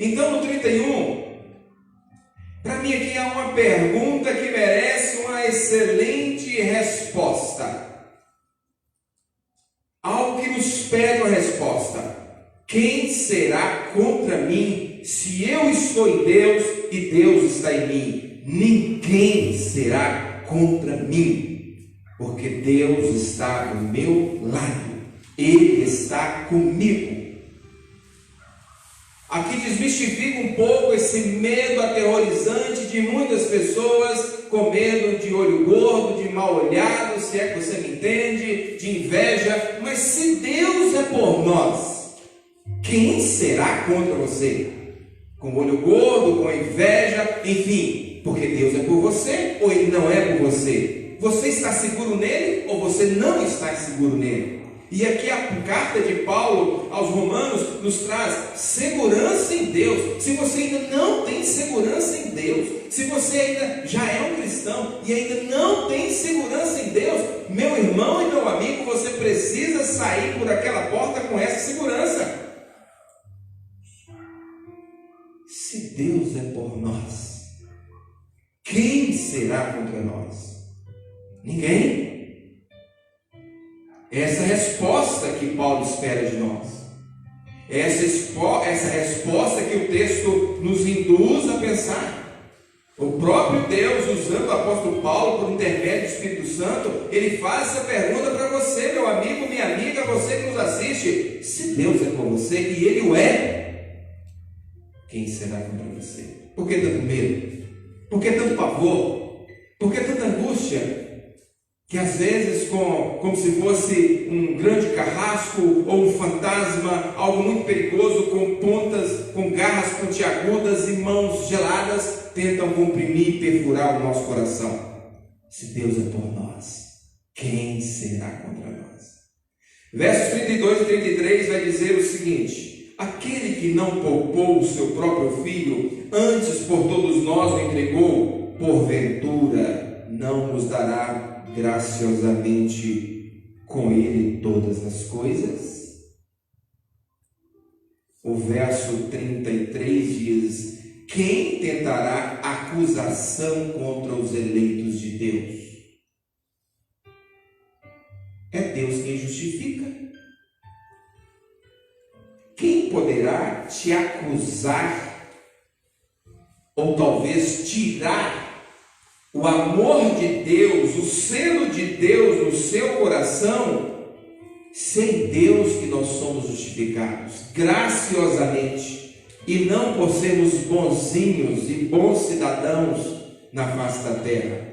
Então, no 31, para mim aqui há uma pergunta que merece uma excelente resposta. Algo que nos pede uma resposta. Quem será contra mim se eu estou em Deus e Deus está em mim? Ninguém será contra mim, porque Deus está do meu lado. Ele está comigo. Aqui desmistifica um pouco esse medo aterrorizante de muitas pessoas com medo de olho gordo, de mal olhado, se é que você me entende, de inveja. Mas se Deus é por nós, quem será contra você? Com olho gordo, com inveja, enfim, porque Deus é por você ou Ele não é por você? Você está seguro nele ou você não está seguro nele? E aqui a carta de Paulo aos Romanos nos traz segurança em Deus. Se você ainda não tem segurança em Deus, se você ainda já é um cristão e ainda não tem segurança em Deus, meu irmão e meu amigo, você precisa sair por aquela porta com essa segurança. Se Deus é por nós, quem será contra nós? Ninguém. Essa resposta que Paulo espera de nós, essa resposta que o texto nos induz a pensar. O próprio Deus, usando o apóstolo Paulo por intermédio do Espírito Santo, ele faz essa pergunta para você, meu amigo, minha amiga, você que nos assiste. Se Deus é por você e Ele o é, quem será contra você? Por que tanto medo? Por que tanto pavor? Por que tanta angústia? Que às vezes, como se fosse um grande carrasco ou um fantasma, algo muito perigoso, com pontas, com garras pontiagudas e mãos geladas, tentam comprimir e perfurar o nosso coração. Se Deus é por nós, quem será contra nós? Versos 32 e 33 vai dizer o seguinte: aquele que não poupou o seu próprio filho, antes por todos nós o entregou, porventura não nos dará graciosamente com ele todas as coisas? O verso 33 diz: quem tentará acusação contra os eleitos de Deus? É Deus quem justifica. Quem poderá te acusar ou talvez tirar o amor de Deus, o selo de Deus no seu coração, sem Deus que nós somos justificados graciosamente, e não por sermos bonzinhos e bons cidadãos na face da terra?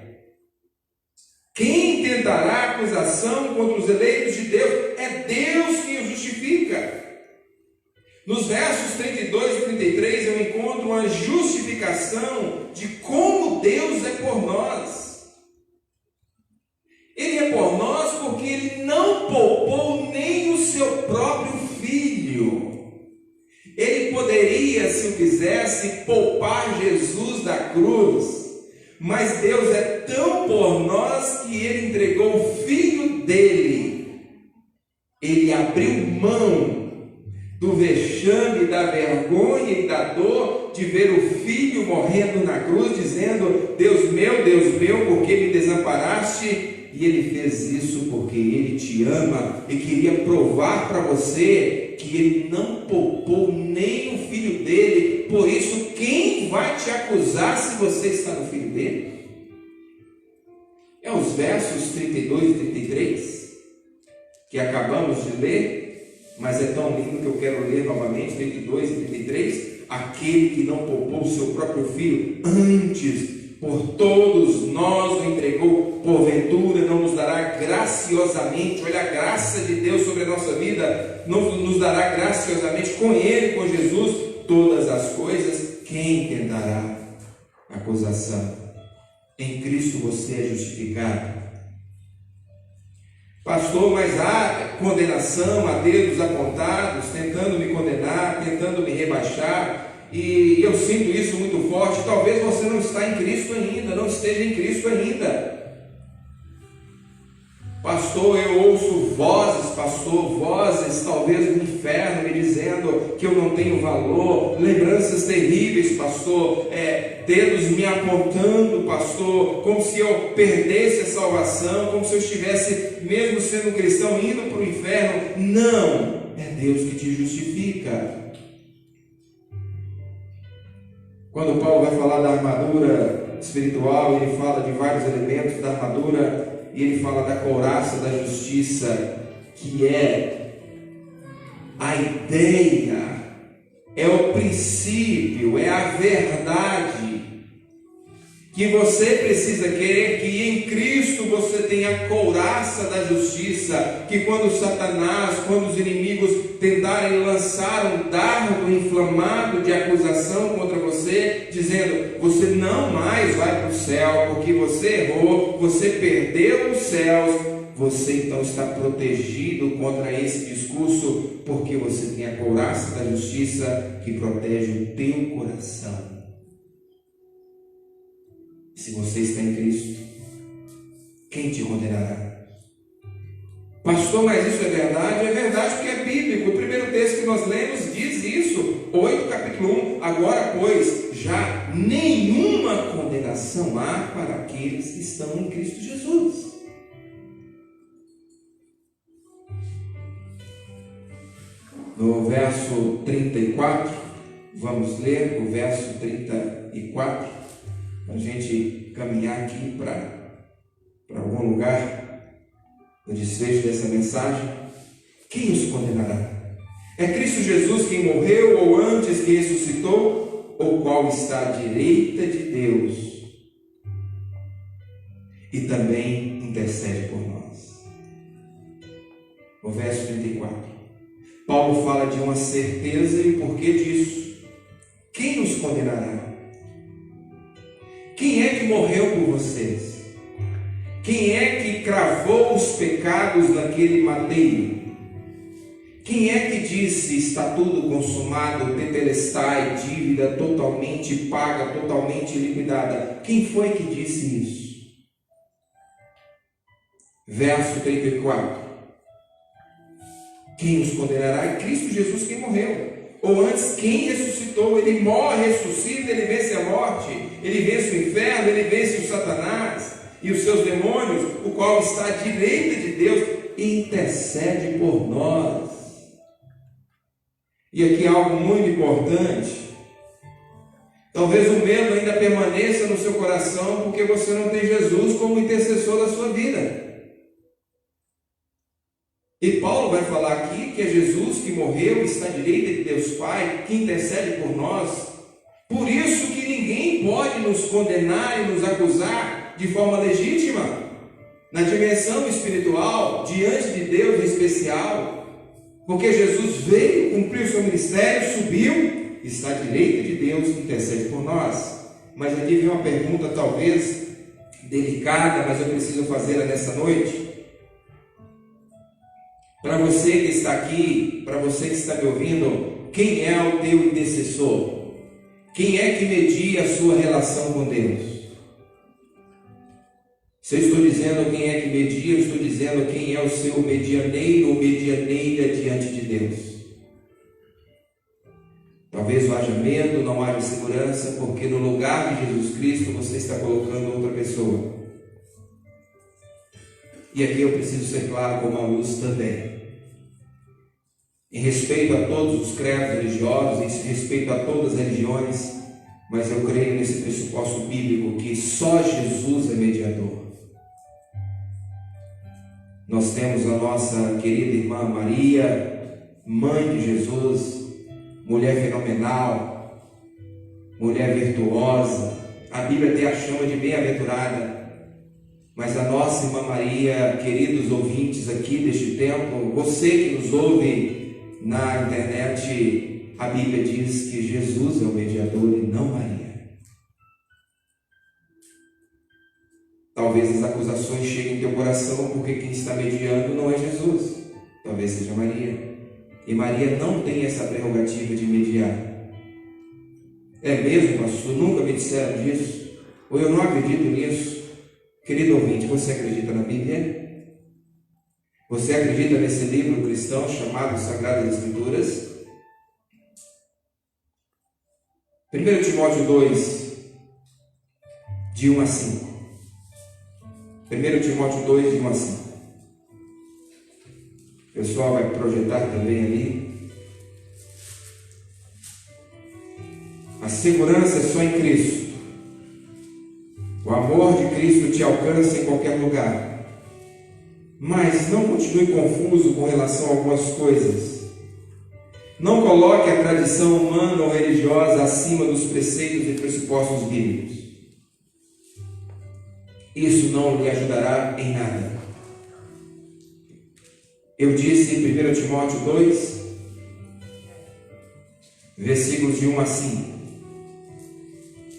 Quem tentará acusação contra os eleitos de Deus? É Deus quem os justifica. Nos versos 32 e 33 eu encontro uma justificação de como Deus é por nós. Ele é por nós porque Ele não poupou nem o seu próprio Filho. Ele poderia, se o quisesse, poupar Jesus da cruz. Mas Deus é tão por nós que Ele entregou o Filho dele. Ele abriu mão do vexame, da vergonha e da dor de ver o Filho morrendo na cruz, dizendo: Deus meu, por que me desamparaste? E Ele fez isso porque Ele te ama e queria provar para você que Ele não poupou nem o Filho dele. Por isso, quem vai te acusar se você está no Filho dele? É os versos 32 e 33 que acabamos de ler, mas é tão lindo que eu quero ler novamente, 32 e 33. Aquele que não poupou o seu próprio Filho, antes por todos nós o entregou, porventura não nos dará graciosamente, olha a graça de Deus sobre a nossa vida, não nos dará graciosamente com Ele, com Jesus, todas as coisas? Quem tentará acusação? Em Cristo você é justificado. Pastor, mas há condenação, há dedos apontados, tentando me condenar, tentando me rebaixar, e eu sinto isso muito forte. Talvez você não está em Cristo ainda, não esteja em Cristo ainda. Pastor, eu ouço vozes talvez do inferno me dizendo que eu não tenho valor, lembranças terríveis, pastor, dedos me apontando, pastor, como se eu perdesse a salvação, como se eu estivesse, mesmo sendo um cristão, indo para o inferno. Não, é Deus que te justifica. Quando Paulo vai falar da armadura espiritual, ele fala de vários elementos da armadura, e ele fala da couraça da justiça, que é a ideia, é o princípio, é a verdade, que você precisa querer que em Cristo você tenha a couraça da justiça, que quando Satanás, quando os inimigos tentarem lançar um dardo inflamado de acusação contra você, dizendo: você não mais vai para o céu, porque você errou, você perdeu os céus, você então está protegido contra esse discurso, porque você tem a couraça da justiça que protege o teu coração. Se você está em Cristo, quem te condenará? Pastor, mas isso é verdade? É verdade porque é bíblico. O primeiro texto que nós lemos diz isso, 8, capítulo 1. Agora, pois, já nenhuma condenação há para aqueles que estão em Cristo Jesus. No verso 34, vamos ler o verso 34, para a gente caminhar aqui para algum lugar no desfecho dessa mensagem. Quem os condenará? É Cristo Jesus quem morreu, ou antes que ressuscitou, ou qual está à direita de Deus e também intercede por nós. O verso 34. Paulo fala de uma certeza e o porquê disso. Quem nos condenará? Quem é que morreu por vocês? Quem é que cravou os pecados naquele madeiro? Quem é que disse: está tudo consumado, tetelestai, dívida totalmente paga, totalmente liquidada? Quem foi que disse isso? Verso 34. Quem os condenará? É Cristo Jesus quem morreu. Ou antes, quem ressuscitou? Ele morre, ressuscita, ele vence a morte, ele vence o inferno, ele vence o Satanás e os seus demônios, o qual está à direita de Deus e intercede por nós. E aqui algo muito importante. Talvez o medo ainda permaneça no seu coração porque você não tem Jesus como intercessor da sua vida. E Paulo vai falar aqui que é Jesus que morreu e está à direita de Deus Pai, que intercede por nós. Por isso que ninguém pode nos condenar e nos acusar de forma legítima, na dimensão espiritual, diante de Deus em especial. Porque Jesus veio, cumpriu o seu ministério, subiu, está à direita de Deus, intercede por nós. Mas aqui vem uma pergunta talvez delicada, mas eu preciso fazê-la nessa noite. Para você que está aqui, para você que está me ouvindo, quem é o teu intercessor? Quem é que media a sua relação com Deus? Se eu estou dizendo quem é que media, eu estou dizendo quem é o seu medianeiro ou medianeira diante de Deus. Talvez haja medo, não haja segurança, porque no lugar de Jesus Cristo você está colocando outra pessoa. E aqui eu preciso ser claro como a luz também. Em respeito a todos os credos religiosos, em respeito a todas as religiões, mas eu creio nesse pressuposto bíblico que só Jesus é mediador. Nós temos a nossa querida irmã Maria, mãe de Jesus, mulher fenomenal, mulher virtuosa. A Bíblia até a chama de bem-aventurada. Mas a nossa irmã Maria, queridos ouvintes aqui deste templo, você que nos ouve na internet, a Bíblia diz que Jesus é o mediador e não Maria. Talvez as acusações cheguem em teu coração porque quem está mediando não é Jesus, talvez seja Maria. E Maria não tem essa prerrogativa de mediar. É mesmo, pastor? Nunca me disseram disso? Ou eu não acredito nisso? Querido ouvinte, você acredita na Bíblia? Você acredita nesse livro cristão chamado Sagradas Escrituras? 1 Timóteo 2, de 1 a 5. 1 Timóteo 2, de 1 a 5. O pessoal vai projetar também ali. A segurança é só em Cristo. O amor de Cristo te alcança em qualquer lugar. Mas não continue confuso com relação a algumas coisas. Não coloque a tradição humana ou religiosa acima dos preceitos e pressupostos bíblicos. Isso não lhe ajudará em nada. Eu disse em 1 Timóteo 2, versículos de 1 a 5.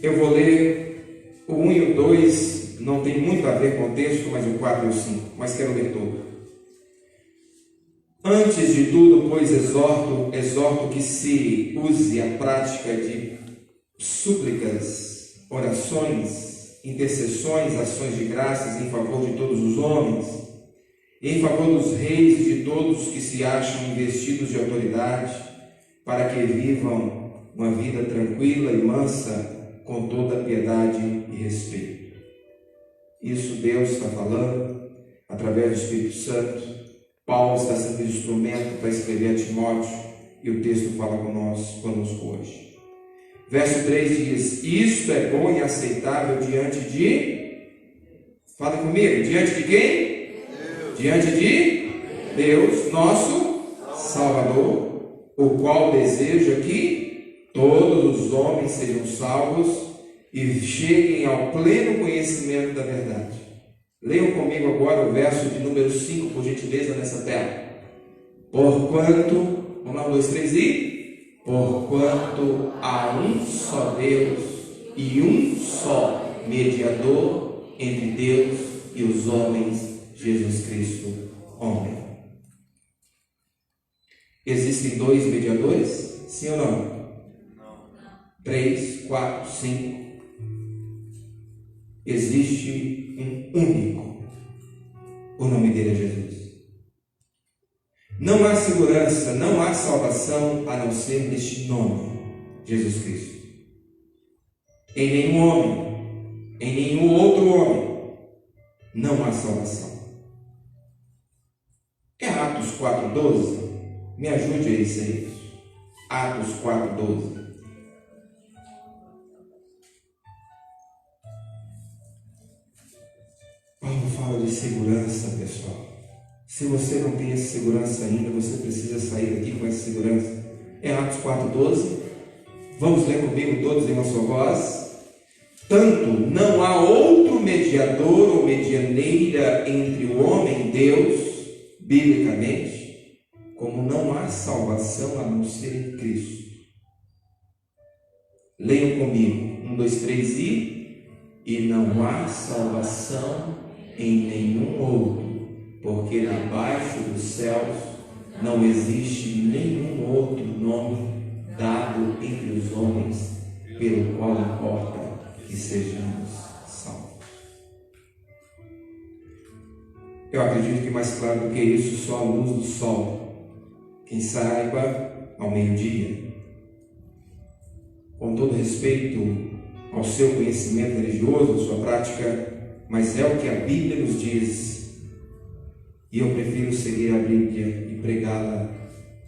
Eu vou ler o 1 e o 2, não tem muito a ver com o texto, mas o 4 e o 5, mas quero ler todo. Antes de tudo, pois, exorto que se use a prática de súplicas, orações, intercessões, ações de graças em favor de todos os homens, em favor dos reis e de todos que se acham investidos de autoridade, para que vivam uma vida tranquila e mansa, com toda piedade e respeito. Isso Deus está falando através do Espírito Santo. Paulo está sendo instrumento para escrever a Timóteo e o texto fala conosco hoje. Verso 3 diz: isto é bom e aceitável diante de... Fala comigo, diante de quem? Deus. Diante de Deus, nosso Salvador, o qual deseja que todos os homens sejam salvos e cheguem ao pleno conhecimento da verdade. Leiam comigo agora o verso de número 5, por gentileza, nessa tela. Porquanto, vamos lá, 1, 2, 3 e... Porquanto há um só Deus e um só mediador entre Deus e os homens, Jesus Cristo, homem. Existem dois mediadores? Sim ou não? Não. 3, 4, 5. Existe um único. O nome dele é Jesus. Não há segurança, não há salvação a não ser neste nome, Jesus Cristo. Em nenhum homem, em nenhum outro homem, não há salvação. É Atos 4,12? Me ajude a isso aí. Atos 4,12. Paulo fala de segurança, pessoal. Se você não tem essa segurança ainda, você precisa sair daqui com essa segurança. É Atos 4,12. Vamos ler comigo todos em uma só voz. Tanto não há outro mediador ou medianeira entre o homem e Deus, biblicamente, como não há salvação a não ser em Cristo. Leiam comigo, 1, 2, 3 e não há salvação em nenhum outro, porque debaixo dos céus não existe nenhum outro nome dado entre os homens, pelo qual importa que sejamos salvos. Eu acredito que mais claro do que isso, só a luz do sol, quem saiba ao meio-dia. Com todo respeito ao seu conhecimento religioso, à sua prática, mas é o que a Bíblia nos diz, e eu prefiro seguir a Bíblia e pregá-la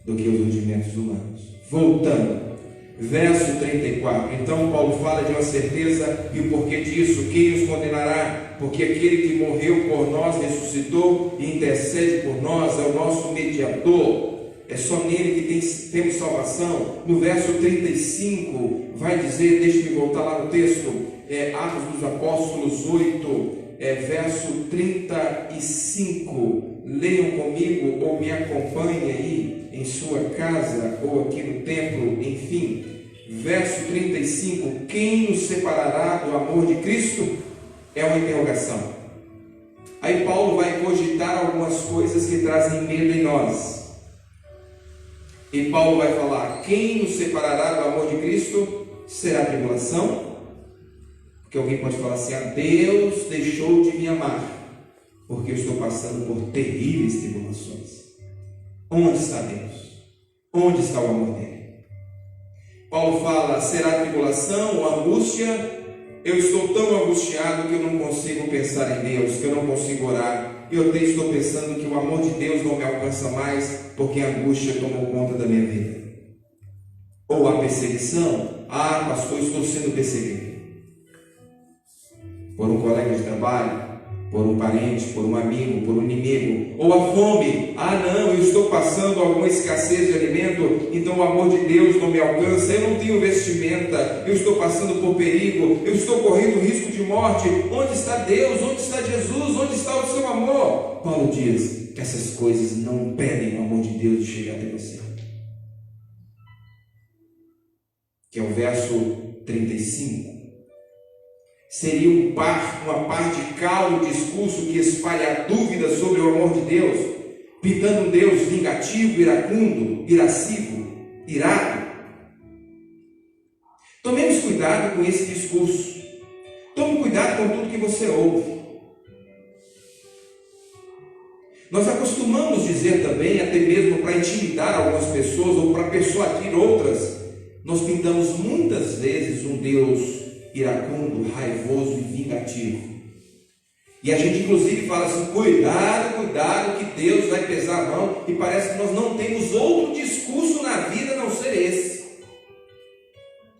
do que os rudimentos humanos. Voltando, verso 34. Então Paulo fala de uma certeza e o porquê disso. Quem os condenará? Porque aquele que morreu por nós ressuscitou e intercede por nós, é o nosso mediador. É só nele que temos salvação. No verso 35 vai dizer, deixe-me voltar lá no texto, Atos dos Apóstolos 8, verso 35. Leiam comigo ou me acompanhem aí em sua casa ou aqui no templo, enfim. Verso 35, quem nos separará do amor de Cristo? É uma interrogação. Aí Paulo vai cogitar algumas coisas que trazem medo em nós. E Paulo vai falar, quem nos separará do amor de Cristo? Será a tribulação? Porque alguém pode falar assim, Deus deixou de me amar, porque eu estou passando por terríveis tribulações. Onde está Deus? Onde está o amor dele? Paulo fala, será a tribulação ou angústia? Eu estou tão angustiado que eu não consigo pensar em Deus, que eu não consigo orar. Eu até estou pensando que o amor de Deus não me alcança mais, porque a angústia tomou conta da minha vida. Ou a perseguição, pastor, estou sendo perseguido. Por um colega de trabalho, por um parente, por um amigo, por um inimigo. Ou a fome, não, eu estou passando alguma escassez de alimento, então o amor de Deus não me alcança, eu não tenho vestimenta, eu estou passando por perigo, eu estou correndo risco de morte. Onde está Deus? Onde está Jesus? Onde está o seu amor? Paulo diz, essas coisas não impedem o amor de Deus de chegar até você. Que é o verso 35. Seria uma parte de cal no discurso que espalha dúvidas sobre o amor de Deus, pintando um Deus vingativo, iracundo, irascivo, irado. Tomemos cuidado com esse discurso. Tome cuidado com tudo que você ouve. Nós acostumamos dizer também, até mesmo para intimidar algumas pessoas ou para persuadir outras, nós pintamos muitas vezes um Deus iracundo, raivoso e vingativo. E a gente inclusive fala assim, cuidado que Deus vai pesar a mão, e parece que nós não temos outro discurso na vida a não ser esse.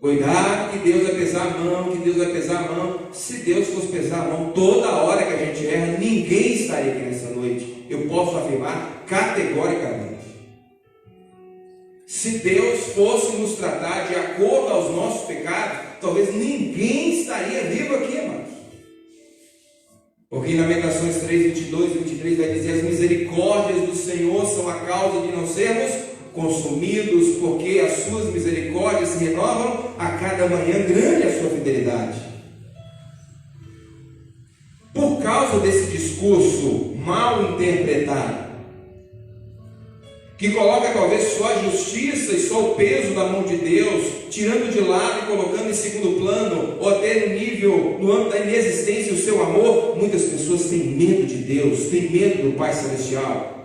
Cuidado que Deus vai pesar a mão, que Deus vai pesar a mão. Se Deus fosse pesar a mão toda hora que a gente erra, ninguém estaria aqui nessa noite. Eu posso afirmar categoricamente. Se Deus fosse nos tratar de acordo aos nossos pecados, talvez ninguém estaria vivo aqui, irmãos. Porque em Lamentações 3, 22 e 23 vai dizer, as misericórdias do Senhor são a causa de não sermos consumidos, porque as suas misericórdias se renovam a cada manhã, grande a sua fidelidade. Por causa desse discurso mal interpretado, que coloca talvez só a justiça e só o peso da mão de Deus, tirando de lado e colocando em segundo plano, ou até no âmbito da inexistência o seu amor, muitas pessoas têm medo de Deus, têm medo do Pai Celestial.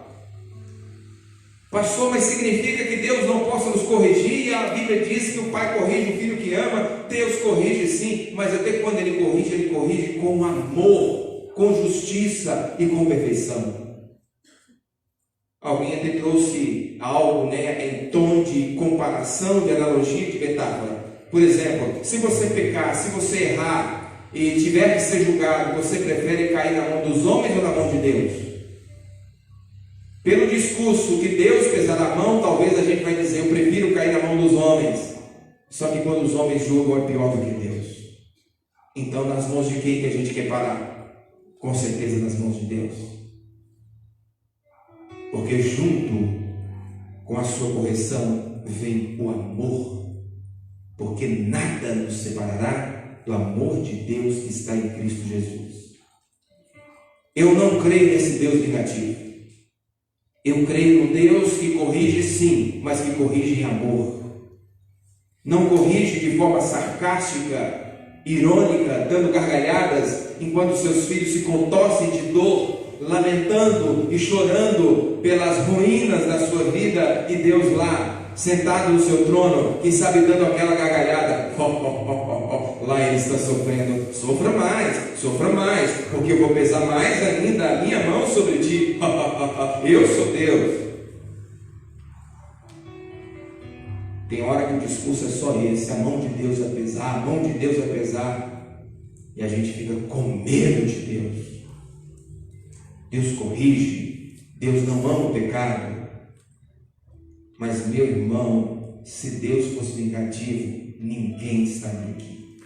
Pastor, mas significa que Deus não possa nos corrigir? A Bíblia diz que o Pai corrige o filho que ama. Deus corrige sim, mas até quando Ele corrige com amor, com justiça e com perfeição. Alguém até trouxe algo, em tom de comparação, de analogia, de metáfora. Por exemplo, se você pecar, se você errar e tiver que ser julgado, você prefere cair na mão dos homens ou na mão de Deus? Pelo discurso que Deus pesará a mão, talvez a gente vai dizer, eu prefiro cair na mão dos homens. Só que quando os homens julgam é pior do que Deus. Então nas mãos de quem que a gente quer parar? Com certeza nas mãos de Deus. Porque junto com a sua correção, vem o amor, porque nada nos separará do amor de Deus que está em Cristo Jesus. Eu não creio nesse Deus vingativo. Eu creio no Deus que corrige sim, mas que corrige em amor. Não corrige de forma sarcástica, irônica, dando gargalhadas, enquanto seus filhos se contorcem de dor, lamentando e chorando pelas ruínas da sua vida, e Deus lá, sentado no seu trono, quem sabe dando aquela gargalhada, lá ele está sofrendo. Sofra mais, porque eu vou pesar mais ainda a minha mão sobre ti. Eu sou Deus. Tem hora que o discurso é só esse: a mão de Deus vai pesar, a mão de Deus vai pesar, e a gente fica com medo de Deus. Deus corrige, Deus não ama o pecado. Mas, meu irmão, se Deus fosse vingativo, ninguém estaria aqui.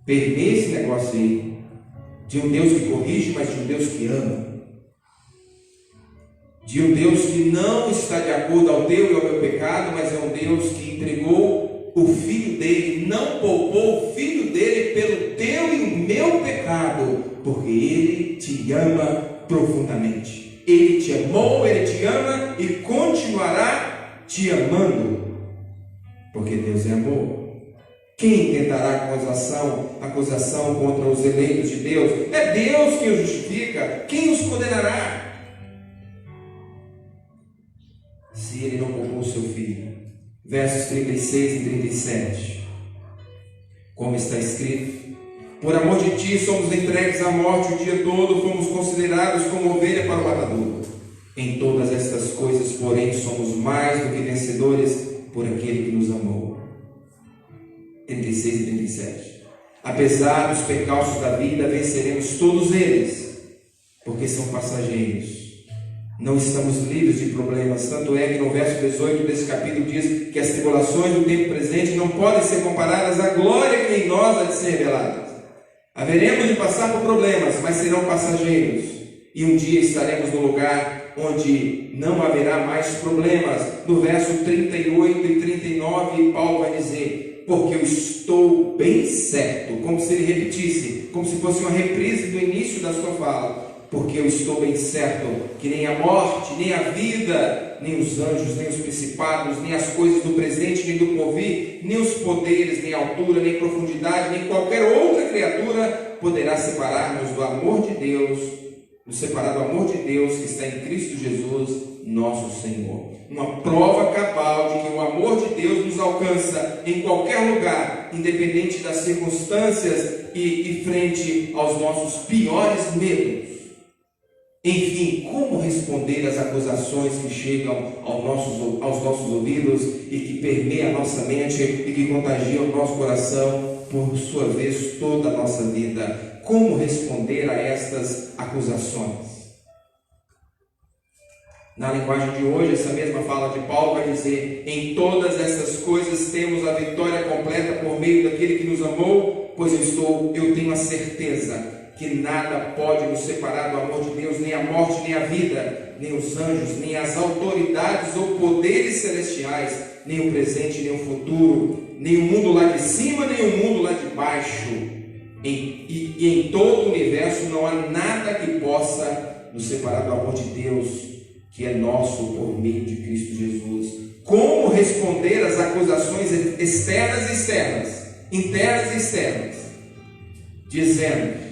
Permeia esse negócio aí, de um Deus que corrige, mas de um Deus que ama. De um Deus que não está de acordo ao teu e ao meu pecado, mas é um Deus que entregou o Filho dele, não poupou o Filho dele pelo teu e o meu pecado, porque Ele te ama profundamente. Ele te amou, Ele te ama e continuará te amando, porque Deus é amor. Quem tentará acusação contra os eleitos de Deus? É Deus quem os justifica. Quem os condenará? Se Ele não poupou o seu Filho. Versos 36 e 37. Como está escrito: por amor de ti somos entregues à morte o dia todo, fomos considerados como ovelha para o matador. Em todas estas coisas, porém, somos mais do que vencedores por aquele que nos amou. 36 e 37. Apesar dos percalços da vida, venceremos todos eles, porque são passageiros. Não estamos livres de problemas, tanto é que no verso 18 desse capítulo diz que as tribulações do tempo presente não podem ser comparadas à glória que em nós há de ser revelada. Haveremos de passar por problemas, mas serão passageiros. E um dia estaremos no lugar onde não haverá mais problemas. No verso 38 e 39, Paulo vai dizer: porque eu estou bem certo, como se ele repetisse, como se fosse uma reprise do início da sua fala. Porque eu estou bem certo que nem a morte, nem a vida, nem os anjos, nem os principados, nem as coisas do presente, nem do porvir, nem os poderes, nem a altura, nem profundidade, nem qualquer outra criatura poderá separar-nos do amor de Deus, nos separar do amor de Deus que está em Cristo Jesus, nosso Senhor. Uma prova cabal de que o amor de Deus nos alcança em qualquer lugar, independente das circunstâncias e frente aos nossos piores medos. Enfim, como responder às acusações que chegam aos nossos ouvidos e que permeiam a nossa mente e que contagiam o nosso coração, por sua vez, toda a nossa vida? Como responder a estas acusações? Na linguagem de hoje, essa mesma fala de Paulo vai dizer: em todas essas coisas temos a vitória completa por meio daquele que nos amou, pois eu tenho a certeza que nada pode nos separar do amor de Deus, nem a morte, nem a vida, nem os anjos, nem as autoridades ou poderes celestiais, nem o presente, nem o futuro, nem o mundo lá de cima, nem o mundo lá de baixo. E em todo o universo não há nada que possa nos separar do amor de Deus, que é nosso por meio de Cristo Jesus. Como responder às acusações externas e externas, internas e externas? Dizendo: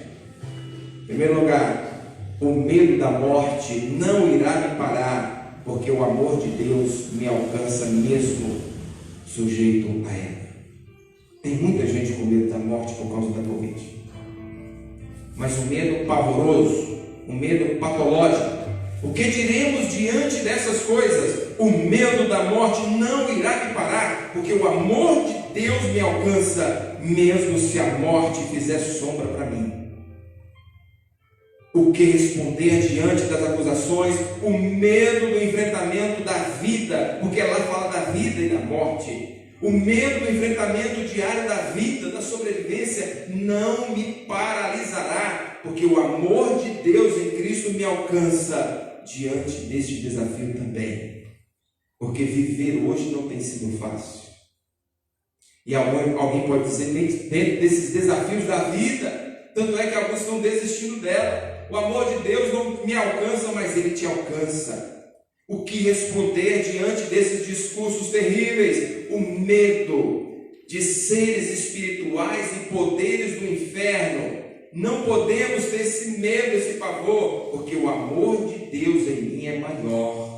em primeiro lugar, o medo da morte não irá me parar, porque o amor de Deus me alcança mesmo sujeito a ela. Tem muita gente com medo da morte por causa da Covid. Mas um medo pavoroso, um medo patológico. O que diremos diante dessas coisas? O medo da morte não irá me parar, porque o amor de Deus me alcança, mesmo se a morte fizer sombra para mim. O que responder diante das acusações? O medo do enfrentamento da vida, porque lá fala da vida e da morte. O medo do enfrentamento diário da vida, da sobrevivência, não me paralisará, porque o amor de Deus em Cristo me alcança, diante deste desafio também, porque viver hoje não tem sido fácil. E alguém pode dizer, dentro desses desafios da vida, tanto é que alguns estão desistindo dela. O amor de Deus não me alcança, mas Ele te alcança. O que responder diante desses discursos terríveis? O medo de seres espirituais e poderes do inferno. Não podemos ter esse medo, esse pavor, porque o amor de Deus em mim é maior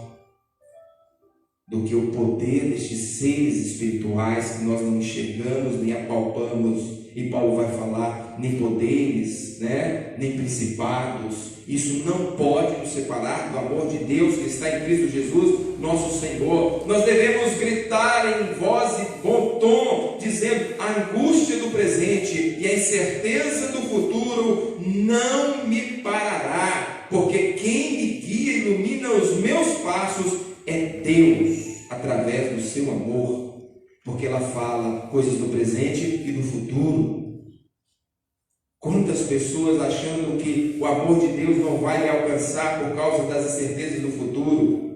do que o poder destes seres espirituais que nós não enxergamos nem apalpamos. E Paulo vai falar, nem poderes, nem principados. Isso não pode nos separar do amor de Deus que está em Cristo Jesus, nosso Senhor. Nós devemos gritar em voz e bom tom, dizendo: a angústia do presente e a incerteza do futuro não me parará, porque quem me guia e ilumina os meus passos é Deus, através do seu amor, porque ela fala coisas do presente e do futuro. Quantas pessoas achando que o amor de Deus não vai me alcançar por causa das incertezas do futuro.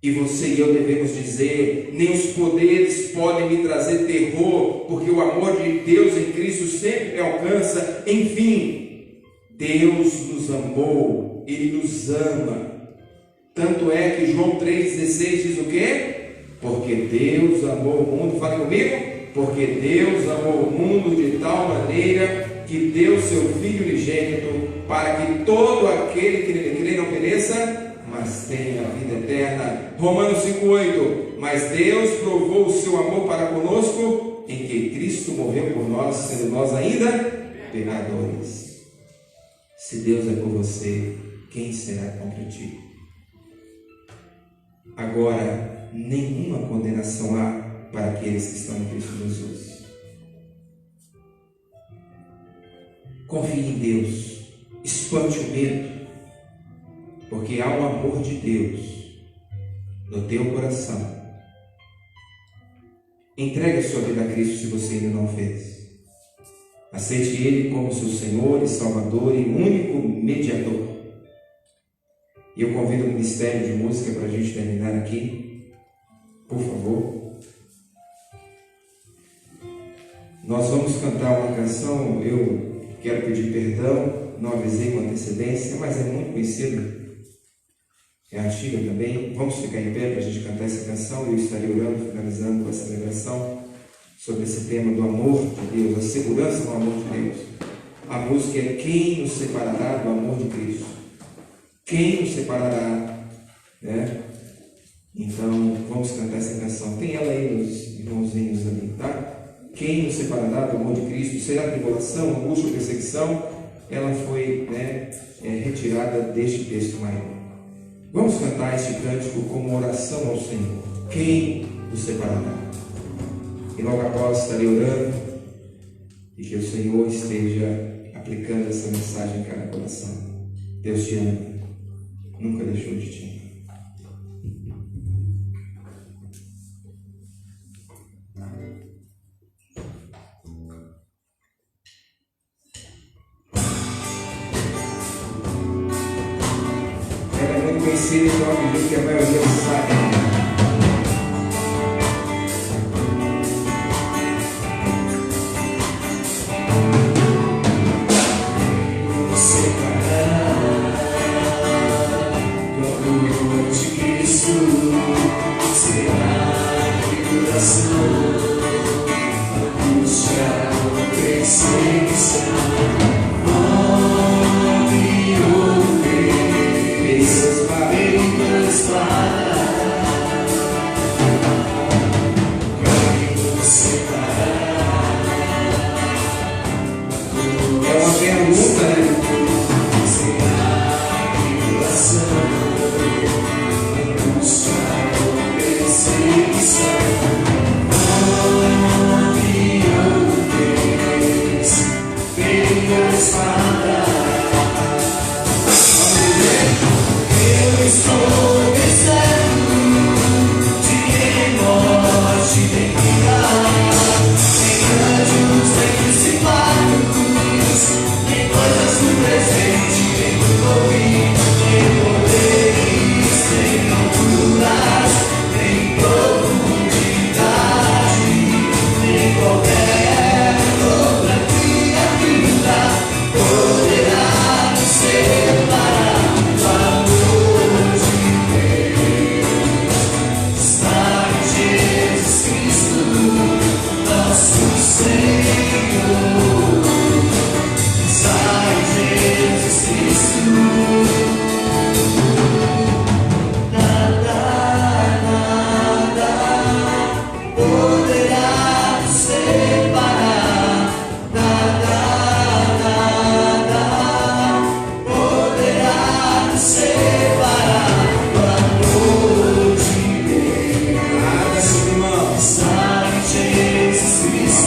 E você e eu devemos dizer: nem os poderes podem me trazer terror, porque o amor de Deus em Cristo sempre me alcança. Enfim, Deus nos amou, Ele nos ama. Tanto é que João 3,16 diz o quê? Porque Deus amou o mundo, fale comigo, porque Deus amou o mundo de tal maneira que deu seu Filho unigênito, para que todo aquele que nele crê não pereça, mas tenha a vida eterna. Romanos 5,8. Mas Deus provou o seu amor para conosco, em que Cristo morreu por nós, sendo nós ainda pecadores. Se Deus é por você, quem será contra ti? Agora, nenhuma condenação há para aqueles que estão em Cristo Jesus. Confie em Deus, espante o medo, porque há o amor de Deus no teu coração. Entregue a sua vida a Cristo se você ainda não fez. Aceite Ele como seu Senhor e Salvador e único mediador. E eu convido o Ministério de Música para a gente terminar aqui, por favor. Nós vamos cantar uma canção. Eu quero pedir perdão, não avisei com antecedência, mas é muito conhecida, é antiga também. Vamos ficar em pé para a gente cantar essa canção. Eu estarei orando, finalizando com essa celebração sobre esse tema do amor de Deus, a segurança do amor de Deus. A música é: quem nos separará do amor de Cristo? Quem nos separará? Então vamos cantar essa canção. Tem ela aí nos irmãozinhos ali, tá? Quem nos separará do amor de Cristo? Será tribulação, angústia ou perseguição? Ela foi retirada deste texto maior. Vamos cantar este cântico como oração ao Senhor. Quem nos separará? E logo após estarei orando, e que o Senhor esteja aplicando essa mensagem em cada coração. Deus te ama, nunca deixou de te amar. Conhecido, então acredito que a maioria sabe.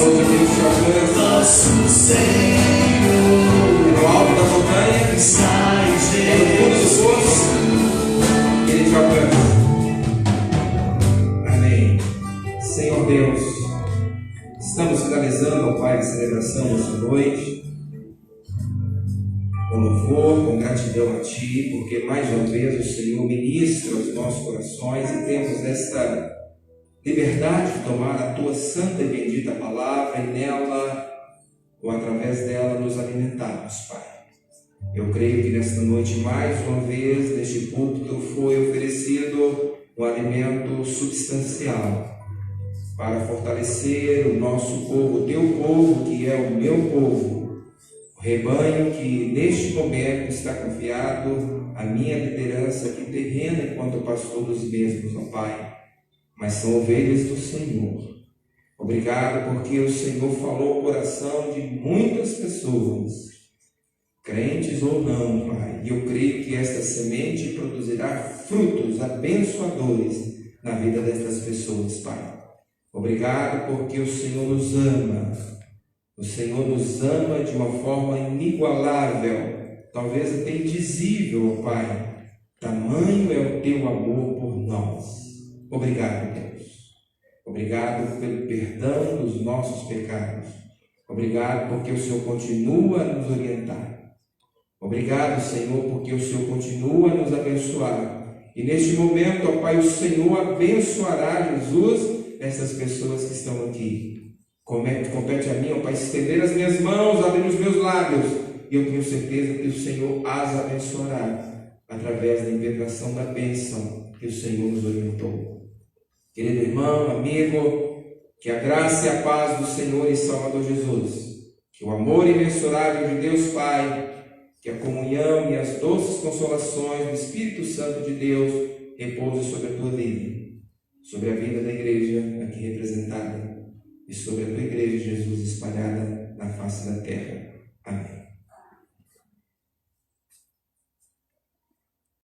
amor de Deus te alcança.
Nosso Senhor
No alto da montanha,
está em
no fundo do
Jesus.
poço, Ele te alcança. Amém. Senhor Deus, estamos finalizando, ó Pai, a celebração dessa noite, com louvor, com gratidão a Ti, porque mais uma vez o Senhor ministra os nossos corações e temos esta liberdade de tomar a Tua santa e bendita palavra e nela, ou através dela, nos alimentarmos, Pai. Eu creio que nesta noite, mais uma vez, neste púlpito, foi oferecido um alimento substancial para fortalecer o nosso povo, o Teu povo, que é o meu povo, o rebanho que neste momento está confiado à minha liderança aqui terrena enquanto pastor dos mesmos, ó Pai, mas são ovelhas do Senhor. Obrigado porque o Senhor falou o coração de muitas pessoas, crentes ou não, Pai, e eu creio que esta semente produzirá frutos abençoadores na vida destas pessoas, Pai. Obrigado porque o Senhor nos ama. O Senhor nos ama de uma forma inigualável, talvez até indizível, ó Pai. Tamanho é o Teu amor por nós. Obrigado, Deus. Obrigado pelo perdão dos nossos pecados. Obrigado porque o Senhor continua a nos orientar. Obrigado, Senhor, porque o Senhor continua a nos abençoar. E neste momento, ó Pai, o Senhor abençoará, Jesus, essas pessoas que estão aqui. Compete a mim, ó Pai, estender as minhas mãos, abrir os meus lábios, e eu tenho certeza que o Senhor as abençoará através da impetração da bênção que o Senhor nos orientou. Querido irmão, amigo, que a graça e a paz do Senhor e Salvador Jesus, que o amor imensurável de Deus Pai, que a comunhão e as doces consolações do Espírito Santo de Deus repouse sobre a tua vida, sobre a vida da igreja aqui representada, e sobre a tua igreja, Jesus, espalhada na face da terra.